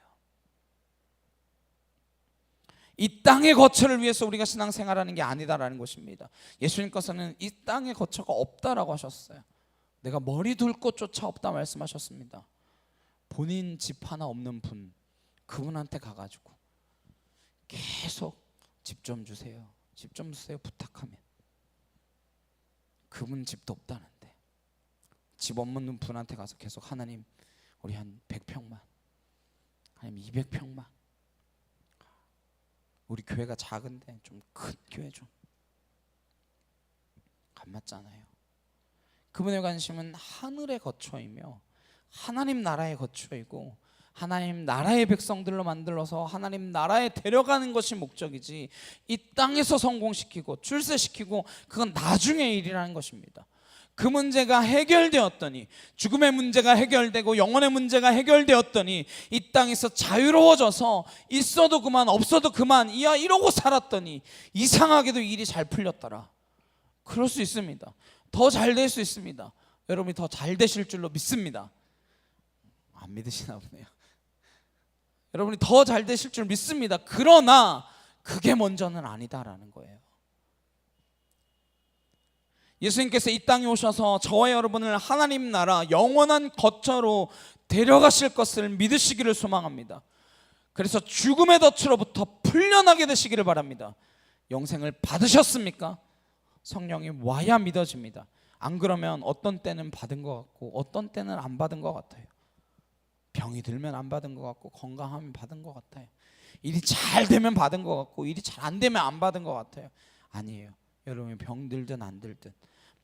이 땅의 거처를 위해서 우리가 신앙생활하는 게 아니다라는 것입니다. 예수님께서는 이 땅의 거처가 없다라고 하셨어요. 내가 머리 둘 곳조차 없다 말씀하셨습니다. 본인 집 하나 없는 분, 그분한테 가가지고 계속 집 좀 주세요, 집 좀 주세요 부탁하면 그분 집도 없다는데, 집 없는 분한테 가서 계속 하나님 우리 한 100평만, 아니면 200평만, 우리 교회가 작은데 좀 큰 교회 좀, 안 맞잖아요. 그분의 관심은 하늘에 거처이며 하나님 나라에 거처이고 하나님 나라의 백성들로 만들어서 하나님 나라에 데려가는 것이 목적이지, 이 땅에서 성공시키고 출세시키고 그건 나중의 일이라는 것입니다. 그 문제가 해결되었더니, 죽음의 문제가 해결되고 영혼의 문제가 해결되었더니 이 땅에서 자유로워져서 있어도 그만 없어도 그만 이러고 살았더니 이상하게도 일이 잘 풀렸더라. 그럴 수 있습니다. 더 잘 될 수 있습니다. 여러분이 더 잘 되실 줄로 믿습니다. 안 믿으시나 보네요. 여러분이 더 잘 되실 줄 믿습니다. 그러나 그게 먼저는 아니다라는 거예요. 예수님께서 이 땅에 오셔서 저와 여러분을 하나님 나라 영원한 거처로 데려가실 것을 믿으시기를 소망합니다. 그래서 죽음의 덫으로부터 풀려나게 되시기를 바랍니다. 영생을 받으셨습니까? 성령이 와야 믿어집니다. 안 그러면 어떤 때는 받은 것 같고 어떤 때는 안 받은 것 같아요. 병이 들면 안 받은 것 같고 건강하면 받은 것 같아요. 일이 잘 되면 받은 것 같고 일이 잘 안 되면 안 받은 것 같아요. 아니에요. 여러분이 병들든 안 들든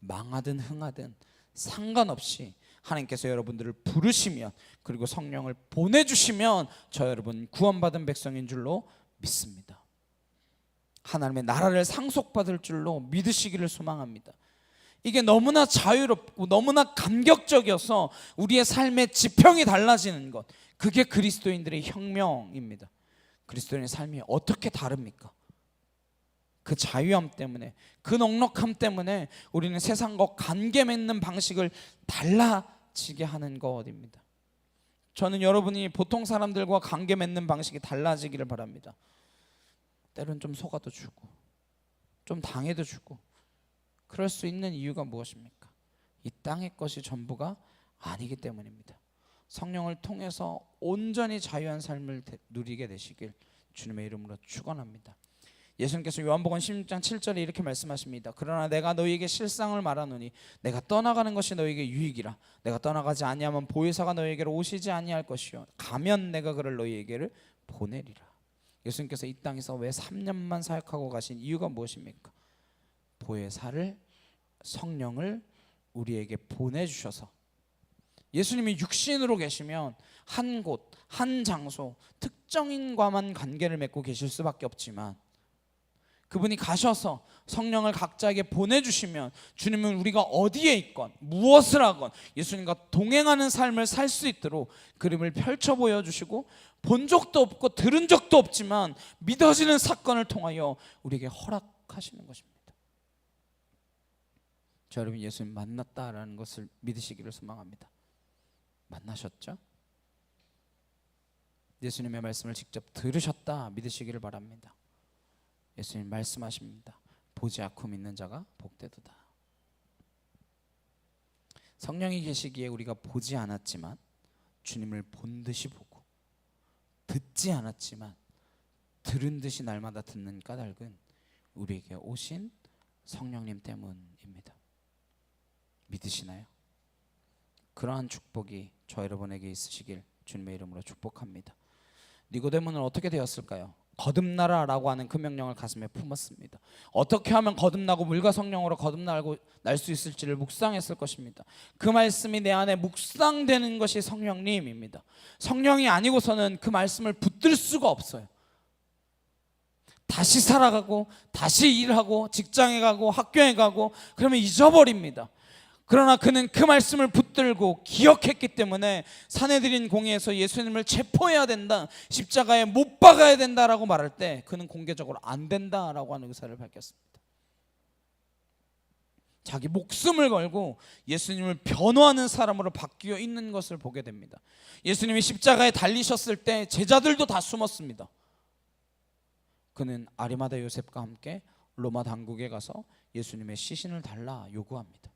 망하든 흥하든 상관없이 하나님께서 여러분들을 부르시면, 그리고 성령을 보내주시면 저 여러분 구원받은 백성인 줄로 믿습니다. 하나님의 나라를 상속받을 줄로 믿으시기를 소망합니다. 이게 너무나 자유롭고 너무나 감격적이어서 우리의 삶의 지평이 달라지는 것, 그게 그리스도인들의 혁명입니다. 그리스도인의 삶이 어떻게 다릅니까? 그 자유함 때문에, 그 넉넉함 때문에 우리는 세상과 관계 맺는 방식을 달라지게 하는 것입니다. 저는 여러분이 보통 사람들과 관계 맺는 방식이 달라지기를 바랍니다. 때론 좀 속아도 주고 좀 당해도 주고, 그럴 수 있는 이유가 무엇입니까? 이 땅의 것이 전부가 아니기 때문입니다. 성령을 통해서 온전히 자유한 삶을 누리게 되시길 주님의 이름으로 축원합니다. 예수님께서 요한복음 16장 7절에 이렇게 말씀하십니다. 그러나 내가 너희에게 실상을 말하노니 내가 떠나가는 것이 너희에게 유익이라. 내가 떠나가지 아니하면 보혜사가 너희에게로 오시지 아니할 것이요 가면 내가 그를 너희에게를 보내리라. 예수님께서 이 땅에서 왜 3년만 사역하고 가신 이유가 무엇입니까? 보혜사를, 성령을 우리에게 보내주셔서, 예수님이 육신으로 계시면 한 곳, 한 장소, 특정인과만 관계를 맺고 계실 수밖에 없지만 그분이 가셔서 성령을 각자에게 보내주시면 주님은 우리가 어디에 있건 무엇을 하건 예수님과 동행하는 삶을 살 수 있도록 그림을 펼쳐 보여주시고, 본 적도 없고 들은 적도 없지만 믿어지는 사건을 통하여 우리에게 허락하시는 것입니다. 자, 여러분 예수님 만났다라는 것을 믿으시기를 소망합니다. 만나셨죠? 예수님의 말씀을 직접 들으셨다 믿으시기를 바랍니다. 예수님 말씀하십니다. 보지 않고 믿는 자가 복되도다. 성령이 계시기에 우리가 보지 않았지만 주님을 본 듯이 보고, 듣지 않았지만 들은 듯이 날마다 듣는 까닭은 우리에게 오신 성령님 때문입니다. 믿으시나요? 그러한 축복이 저 여러분에게 있으시길 주님의 이름으로 축복합니다. 니고데모는 어떻게 되었을까요? 거듭나라라고 하는 그 명령을 가슴에 품었습니다. 어떻게 하면 거듭나고 물과 성령으로 거듭나고 날 수 있을지를 묵상했을 것입니다. 그 말씀이 내 안에 묵상되는 것이 성령님입니다. 성령이 아니고서는 그 말씀을 붙들 수가 없어요. 다시 살아가고 다시 일하고 직장에 가고 학교에 가고 그러면 잊어버립니다. 그러나 그는 그 말씀을 붙들고 기억했기 때문에 사내들인 공회에서 예수님을 체포해야 된다, 십자가에 못 박아야 된다라고 말할 때 그는 공개적으로 안 된다라고 하는 의사를 밝혔습니다. 자기 목숨을 걸고 예수님을 변호하는 사람으로 바뀌어 있는 것을 보게 됩니다. 예수님이 십자가에 달리셨을 때 제자들도 다 숨었습니다. 그는 아리마다 요셉과 함께 로마 당국에 가서 예수님의 시신을 달라 요구합니다.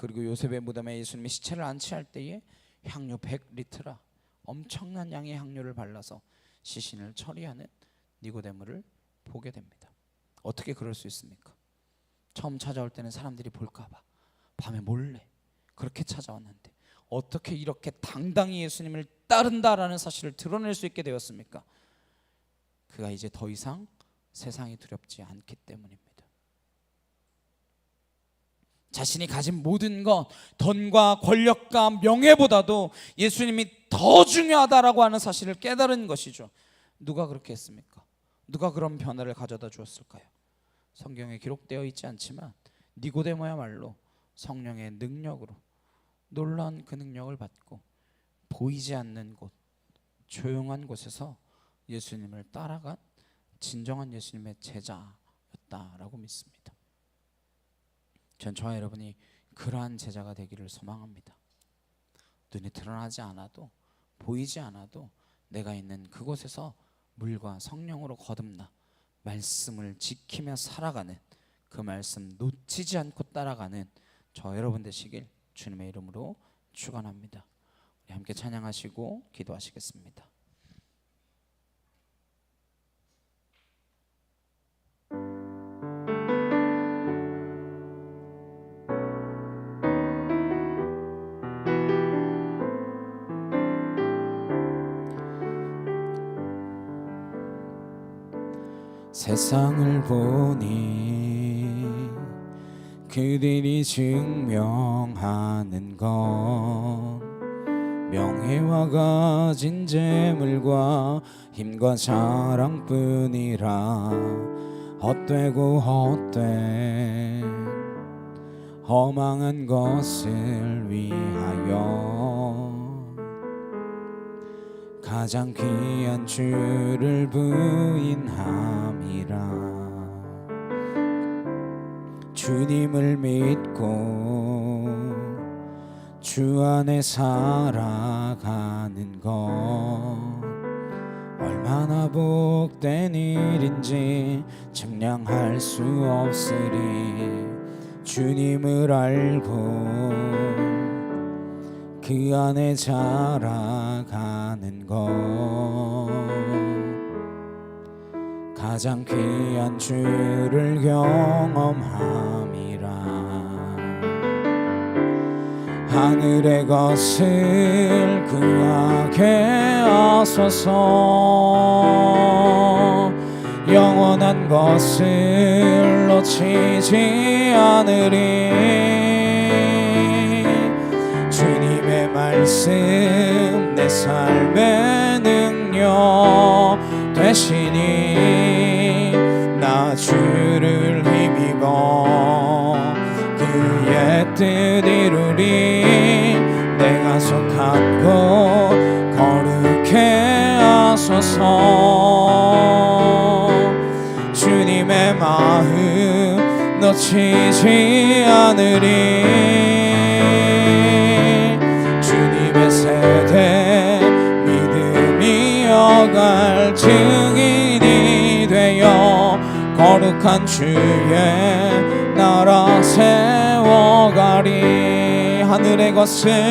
그리고 요셉의 무덤에 예수님의 시체를 안치할 때에 향료 100리터라 엄청난 양의 향료를 발라서 시신을 처리하는 니고데모를 보게 됩니다. 어떻게 그럴 수 있습니까? 처음 찾아올 때는 사람들이 볼까봐 밤에 몰래 그렇게 찾아왔는데 어떻게 이렇게 당당히 예수님을 따른다라는 사실을 드러낼 수 있게 되었습니까? 그가 이제 더 이상 세상이 두렵지 않기 때문입니다. 자신이 가진 모든 것, 돈과 권력과 명예보다도 예수님이 더 중요하다라고 하는 사실을 깨달은 것이죠. 누가 그렇게 했습니까? 누가 그런 변화를 가져다 주었을까요? 성경에 기록되어 있지 않지만 니고데모야말로 성령의 능력으로 놀라운 그 능력을 받고 보이지 않는 곳, 조용한 곳에서 예수님을 따라간 진정한 예수님의 제자였다라고 믿습니다. 전 저와 여러분이 그러한 제자가 되기를 소망합니다. 눈이 드러나지 않아도 보이지 않아도 내가 있는 그곳에서 물과 성령으로 거듭나 말씀을 지키며 살아가는, 그 말씀 놓치지 않고 따라가는 저 여러분 되시길 주님의 이름으로 축원합니다. 우리 함께 찬양하시고 기도하시겠습니다. 세상을 보니 그들이 증명하는 건 명예와 가진 재물과 힘과 자랑뿐이라 헛되고 헛된 허망한 것을 위하여 가장 귀한 주를 부인함이라. 주님을 믿고 주 안에 살아가는 것 얼마나 복된 일인지 측량할 수 없으리. 주님을 알고 그 안에 자라가는 것 가장 귀한 주를 경험함이라. 하늘의 것을 구하게 하소서. 영원한 것을 놓치지 않으리. 주님의 말씀 내 삶의 능력 되시니 나 주를 힘입어 그의 뜻 이루리. 내가 속한 곳 거룩해 하소서. 주님의 마음 놓치지 않으리. 주님의 세대 믿음이 어갈 증인이 되어 거룩한 주의 나라 세워가리. 하늘의 것을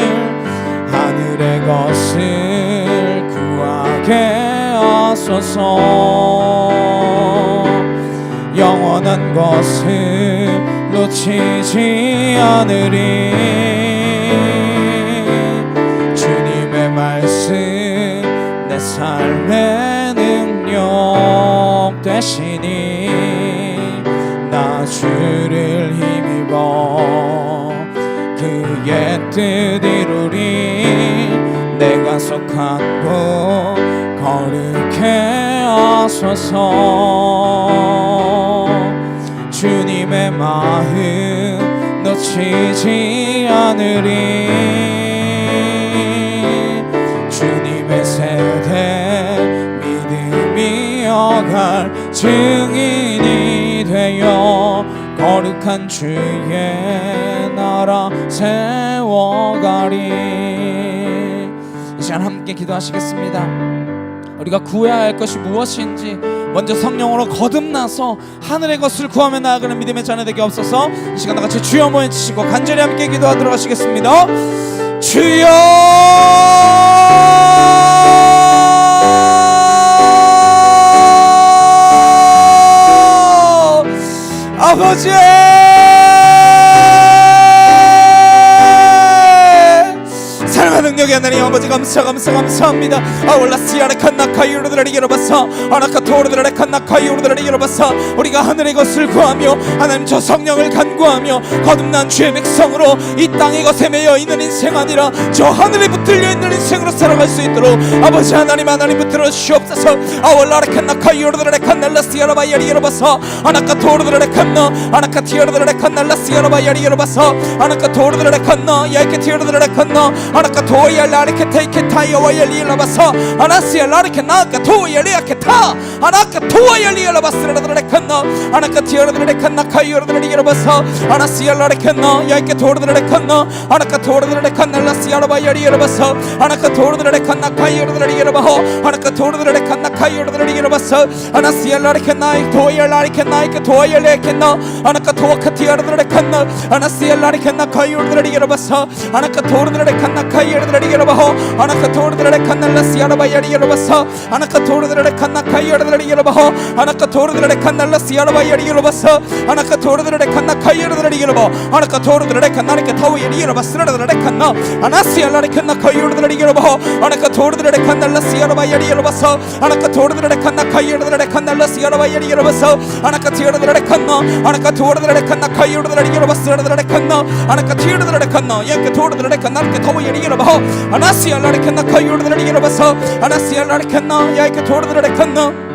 구하게 하소서. 영원한 것을 놓치지 않으리. 주님의 말씀 내 삶의 능력 되시니 나 주를 힘입어 그의 뜻 이루리. 내가 속한 곳 거룩해 하소서. 주님의 마음 놓치지 않으리. 주님의 세대 믿음이 어갈 증인이 되어 거룩한 주의 나라 세워가리. 이 시간 함께 기도하시겠습니다. 우리가 구해야 할 것이 무엇인지 먼저 성령으로 거듭나서 하늘의 것을 구하며 나아가는 믿음의 자녀 되게 없어서 이 시간 다같이 주여 모여 주시고 간절히 함께 기도하도록 하시겠습니다. 주여 아버지 사랑하는 능력의 하나님 아버지 감사합니다. 아울라시아레 칸나카이오르드라리 열어봐서 아나카토르드라레 칸나카이오르드라리 열어봐서 우리가 하늘의 것을 구하며 하나님 저 성령을 간구하며 거듭난 주의 백성으로 이 땅의 것에 매여 있는 인생 아니라 저 하늘에 붙들려 있는 인생으로 살아갈 수 있도록 아버지 하나님 붙들어 주옵소서. 아울라레 칸나카이오르드라레 칸날라시아라바야리 열어봐서 아나카토르드라레 칸나 아나카티오르드라레 칸날라시아라바야리 열어봐서 아나카토르드라레 칸나 야이케티오르드라레 칸나 아나카 도야 라르케 테이케 타이어와 열리라바서 아나시아 라르케 나카 도야 리아케타 아나카 도야 열리라바스라드레 칸나 아나카 티어르드레 칸나 카이어르드레 열어봐서 아나시아 라르케 나 야이케 토르드레 칸나 아나카 토르드레 칸나 라시아라바 열리라바서 아나카 토르드레 칸나 카이어르드레 열어봐호 아나카 토르드레 칸나 카이어르드레 열어봐서 아나시아 라르케 나이 도야 라르케 나이케 도야 레케 나 아나카 토카 티어르드레 칸나 아나시아 라르케 나 카이어르드레 열어봐서 아나카 토르드레 칸나 카이어르드레 열어봐호 아나카 토르드레 칸나 라시아라바 열리라바서 아나카 토르드레 칸나 카이어르드레 열어봐호 아나카 토르드레 칸나 라시아라바 열리라바서 아나카 토르드레 칸나 카이어르드레 열어봐 아나카 토르드레 칸나 이렇게 타워 열리라바스라드레 칸나 아나시아라레 칸나 카이어르드레 열어봐호 아나카 토르드레 칸나 라시아라바 열리라바서 아나카 토르드레 칸나 카이어르드레 칸나 라시아라바 열리라바서 아나카 티어르드레 칸나 아나카 토르드레 칸나 카이어르드레 열어바스라드레 칸나 아나카 티어르드레 칸나 이렇게 토르드레 칸나 이렇게 타워 열리라바호 아나시아 라르케나 카이오르드레 열어봐서 아나시아 라르케나 야이케 토르드레 칸나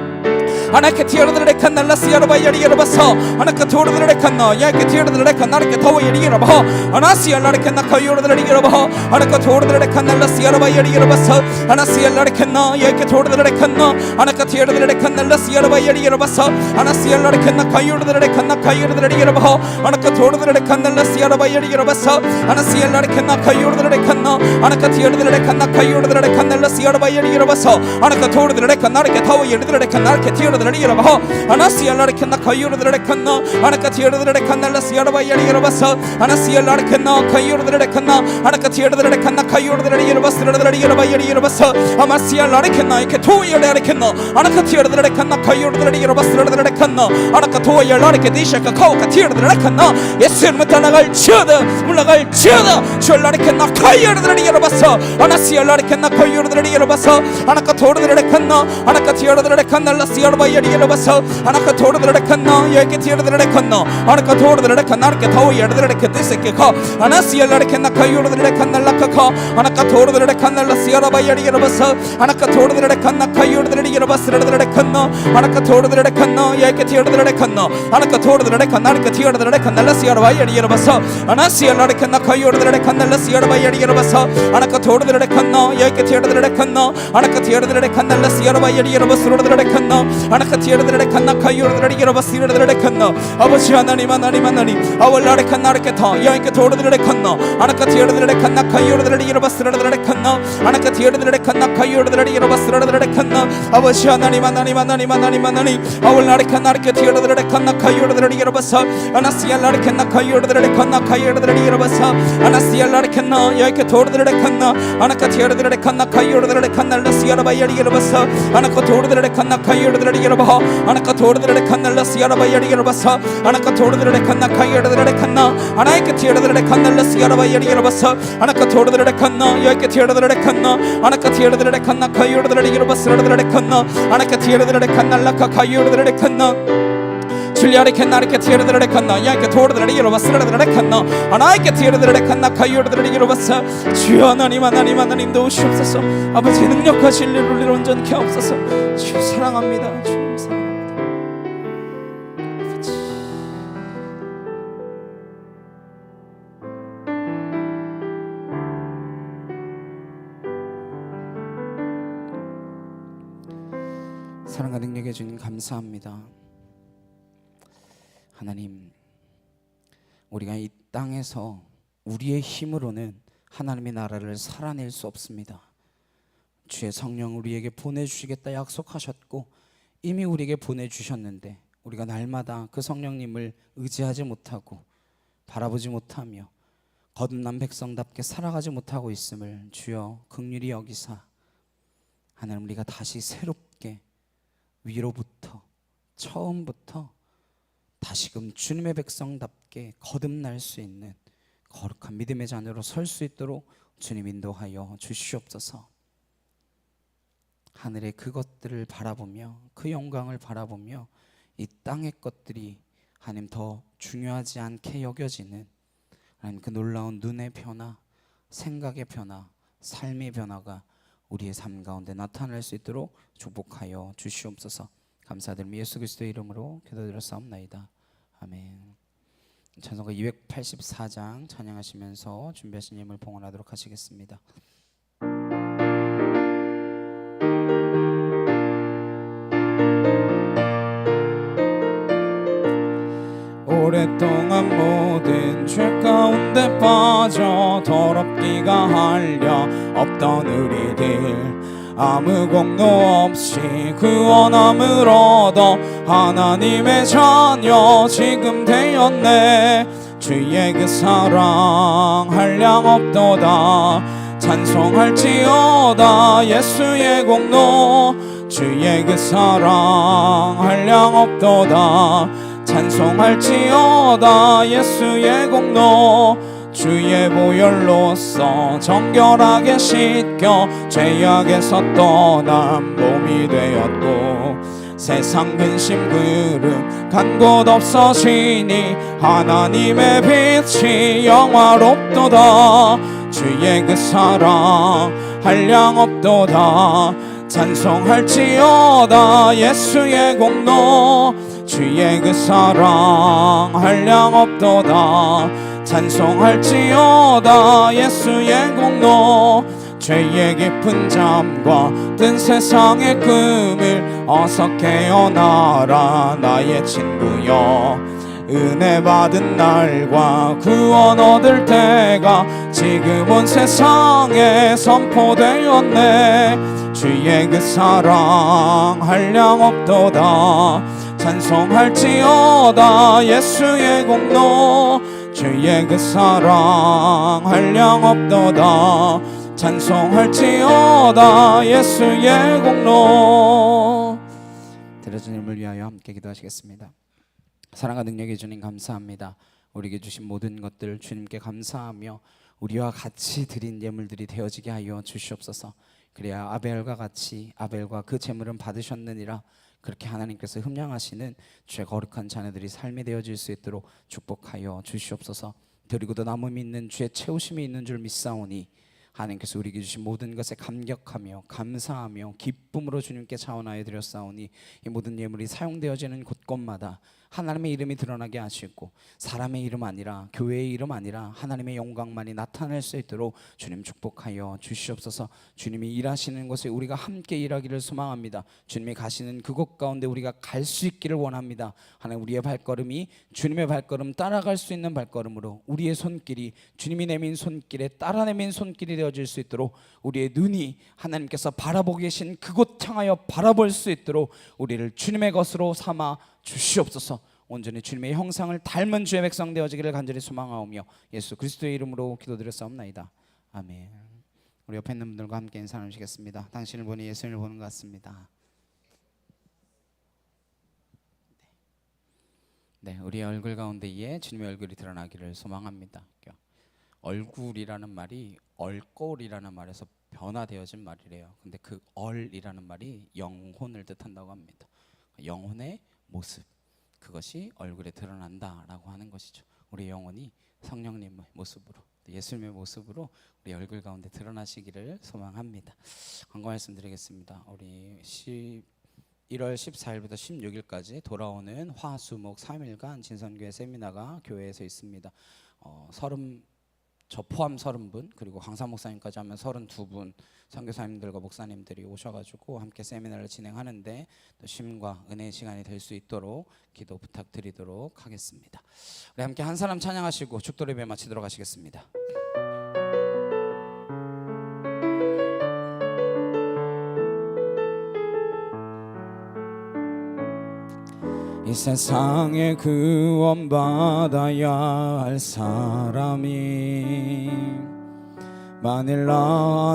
아나케 티어르드레 칸나 라시아라바 열리라바서 아나카 토르드레 칸나 야이케 티어르드레 칸나 이렇게 타워 열리라바호 아나시아 라르케나 카이오르드레 열어봐호 아나카 토르드레 칸나 라시아라바 열리라바서 아나시아 라르케나 야이케 토르드레 칸나 아나카 티어르드레 칸나 라시아라바 열리라바서 아나시아 라르케나 카이오르드레 칸나 카이오르드레 열어봐호 아나카 토르드레 칸나 라시아라바 열리라바서 아나시아 라르케나 카이오르드레 칸나 아나카 티어르드레 칸나 카이오르드레 칸나 라시아라바 열리라바서 아나카 토르드레 칸나 이렇게 타워 열리드레 칸나 이렇게 티어르드레 열어봐호 아나시아 라르케나 카이오르드레 칸나 아나카 티어르드레 칸나 라시아라바 열리라바서 아나시아 라르케나 카이오르드레 칸나 아나카 티어르드레 칸나 카이오르드레 열어바스라드레 열어바 열리라바서 아마시아 라르케나 이렇게 토이어 라르케나 아나카 티어르드레 칸나 카이오르드레 열어바스라드레 칸나 아나카 토이어 라르케 디샤카 카오카 티어르드레 칸나 예수 이름으로 나갈 지어다 올라갈 지어다 주 라르케나 카이오르드레 열어바서 아나시아 라르케나 카이오르드레 열어바서 아나카 토르드레 칸나 아나카 티어르드레 칸나 라시아라바 열리라바서 아나카 토르드레 칸나 야이케 티어르드레 칸나 아나카 토르드레 칸나 이렇게 타워 열리드레 디세케 카 아나시아 라르케나 카이오르드레 칸나 라카카 아나카 토르드레 칸나 라시아라바 열리라바서 아나카 토르드레 칸나 카이오르드레 열어바스라드레 칸나 아나카 토르드레 칸나 야이케 티어르드레 칸나 아나카 토르드레 칸나 이렇게 티어르드레 칸나 라시아라바 열리라바서 아나시아 라르케나 카이오르드레 칸나 라시아라바 열리라바서 아나카 토르드레 칸나 야이케 티어르드레 칸나 아나카 티어르드레 칸나 라시아라바 열리라바스라드레 칸나 아나카 티어르드레 칸나 카이오르드레 열어바스라드레 칸나 아버지 하나님 아월라레 칸나 이렇게 타 야이케 토르드레 칸나 아나카 티어르드레 칸나 카이오르드레 열어바스라드레 칸나 아나카 티어르드레 칸나 카이오르드레 열어바스라드레 칸나 아버지 하나님 아월라레 칸나 이렇게 티어르드레 칸나 카이오르드레 열어바서 아나시아 라레 칸나 카이오르드레 칸나 카이오르드레 열어바서 아나시아 라레 칸나 야이케 토르드레 칸나 아나카 티어르드레 칸나 카이오르드레 칸나 라시아라바 열어바서 아나카 토르드레 칸나 카이오르드레 열어바호 아나카 토르드레 칸나 라시아라바 열어바서 아나카 토르드레 칸나 카이오르드레 칸나 아나이케 티어르드레 칸나 라시아라바 열어바서 아나카 토르드레 칸나 야이케 티어르드레 칸나 아나카 티어르드레 칸나 카이오르드레 열어바스라드레 칸나 아나카 티어르드레 칸나 라카 카이오르드레 칸나 줄리아레 칸나 이렇게 티어르드레 칸나 야이케 토르드레 열어바스라드레 칸나 아나이케 티어르드레 칸나 카이오르드레 열어바서 주여 하나님 도우시옵소서. 아버지 능력하신 일을 온전케 하옵소서. 주 사랑합니다. 주님 사랑합니다. 아버지. 사랑과 능력의 주님 감사합니다. 하나님, 우리가 이 땅에서 우리의 힘으로는 하나님의 나라를 살아낼 수 없습니다. 주의 성령 우리에게 보내주시겠다 약속하셨고 이미 우리에게 보내주셨는데 우리가 날마다 그 성령님을 의지하지 못하고 바라보지 못하며 거듭난 백성답게 살아가지 못하고 있음을 주여 긍휼히 여기사 하나님 우리가 다시 새롭게 위로부터 처음부터 다시금 주님의 백성답게 거듭날 수 있는 거룩한 믿음의 자녀로 설 수 있도록 주님 인도하여 주시옵소서. 하늘의 그것들을 바라보며 그 영광을 바라보며 이 땅의 것들이 하나님 더 중요하지 않게 여겨지는 하나님 그 놀라운 눈의 변화, 생각의 변화, 삶의 변화가 우리의 삶 가운데 나타날 수 있도록 축복하여 주시옵소서. 감사드리며 예수 그리스도의 이름으로 기도드렸사옵나이다. 아멘. 찬송가 284장 찬양하시면서 준비하신 예물 봉헌하도록 하시겠습니다. 오랫동안 모든 죄 가운데 빠져 더럽기가 한려 없던 우리들 아무 공로 없이 구원함을 얻어 하나님의 자녀 지금 되었네. 주의 그 사랑 한량 없도다. 찬송할지어다 예수의 공로. 주의 그 사랑 한량 없도다. 찬송할지어다 예수의 공로. 주의 보혈로서 정결하게 씻겨 죄악에서 떠난 몸이 되었고 세상 근심 그름 간 곳 없어지니 하나님의 빛이 영화롭도다. 주의 그 사랑 한량 없도다. 찬송할지어다 예수의 공로. 주의 그 사랑 한량 없도다. 찬송할지어다 예수의 공로. 죄의 깊은 잠과 뜬 세상의 금을 어서 깨어나라 나의 친구여. 은혜 받은 날과 구원 얻을 때가 지금 온 세상에 선포되었네. 주의 그 사랑 한량 없도다. 찬송할지어다 예수의 공로. 주의 그 사랑 한량 없도다. 찬송할지어다 예수의 공로. 들어주님을 위하여 함께 기도하시겠습니다. 사랑과 능력의 주님 감사합니다. 우리에게 주신 모든 것들 주님께 감사하며 우리와 같이 드린 예물들이 되어지게 하여 주시옵소서. 그래야 아벨과 같이 아벨과 그 제물은 받으셨느니라. 그렇게 하나님께서 흠량하시는 주의 거룩한 자녀들이 삶이 되어질 수 있도록 축복하여 주시옵소서. 드리고도 남음이 있는 주의 채우심이 있는 줄 믿사오니 하나님께서 우리에게 주신 모든 것에 감격하며 감사하며 기쁨으로 주님께 자원하여 드렸사오니 이 모든 예물이 사용되어지는 곳곳마다 하나님의 이름이 드러나게 하시고 사람의 이름 아니라 교회의 이름 아니라 하나님의 영광만이 나타날 수 있도록 주님 축복하여 주시옵소서. 주님이 일하시는 곳에 우리가 함께 일하기를 소망합니다. 주님이 가시는 그곳 가운데 우리가 갈 수 있기를 원합니다. 하나님 우리의 발걸음이 주님의 발걸음 따라갈 수 있는 발걸음으로 우리의 손길이 주님이 내민 손길에 따라 내민 손길이 되어질 수 있도록 우리의 눈이 하나님께서 바라보고 계신 그곳 향하여 바라볼 수 있도록 우리를 주님의 것으로 삼아 주시옵소서. 온전히 주님의 형상을 닮은 주의 백성 되어지기를 간절히 소망하오며 예수 그리스도의 이름으로 기도드렸사옵나이다. 아멘. 우리 옆에 있는 분들과 함께 인사 나누시겠습니다. 당신을 보니 예수님을 보는 것 같습니다. 네, 우리의 얼굴 가운데에 주님의 얼굴이 드러나기를 소망합니다. 얼굴이라는 말이 얼꼴이라는 말에서 변화되어진 말이래요. 근데 그 얼이라는 말이 영혼을 뜻한다고 합니다. 영혼의 모습, 그것이 얼굴에 드러난다라고 하는 것이죠. 우리 영혼이 성령님의 모습으로, 예수님의 모습으로 우리 얼굴 가운데 드러나시기를 소망합니다. 광고 말씀드리겠습니다. 우리 1월 14일부터 16일까지 돌아오는 화수목 3일간 진선교회 세미나가 교회에서 있습니다. 저 포함 30분 그리고 강사 목사님까지 하면 32분 선교사님들과 목사님들이 오셔가지고 함께 세미나를 진행하는데 또 쉼과 은혜의 시간이 될 수 있도록 기도 부탁드리도록 하겠습니다. 우리 함께 한 사람 찬양하시고 축도 예배 마치도록 하시겠습니다. 이 세상에 구원받아야 할 사람이 만일 나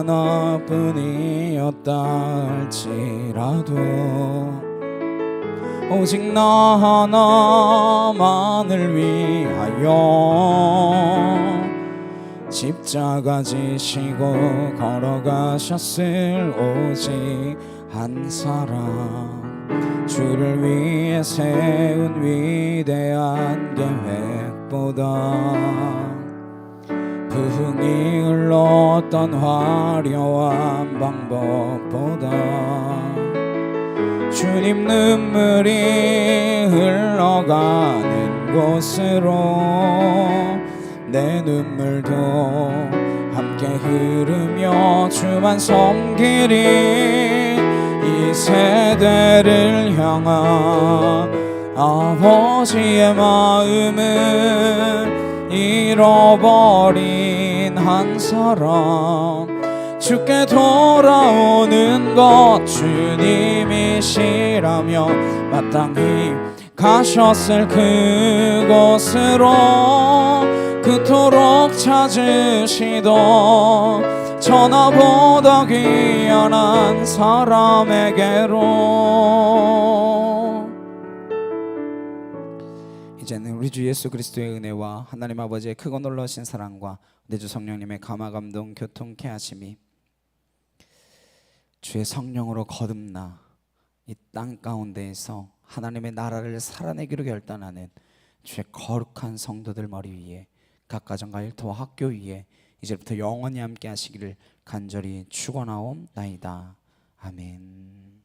하나뿐이었다 할지라도 오직 나 하나만을 위하여 십자가 지시고 걸어가셨을 오직 한 사람 주를 위해 세운 위대한 계획보다 부흥이 흘렀던 화려한 방법보다 주님 눈물이 흘러가는 곳으로 내 눈물도 함께 흐르며 주만 섬기리 이 세대를 향한 아버지의 마음은 잃어버린 한 사람 주께 돌아오는 것 주님이시라며 마땅히 가셨을 그곳으로 그토록 찾으시던 천하보다 귀한 한 사람에게로 이제는 우리 주 예수 그리스도의 은혜와 하나님 아버지의 크고 놀라우신 사랑과 내 주 성령님의 감화 감동 교통케 하심이 주의 성령으로 거듭나 이 땅 가운데에서 하나님의 나라를 살아내기로 결단하는 주의 거룩한 성도들 머리 위에 각 가정과 일터와 학교 위에 이제부터 영원히 함께 하시기를 간절히 축원하옵나이다. 아멘.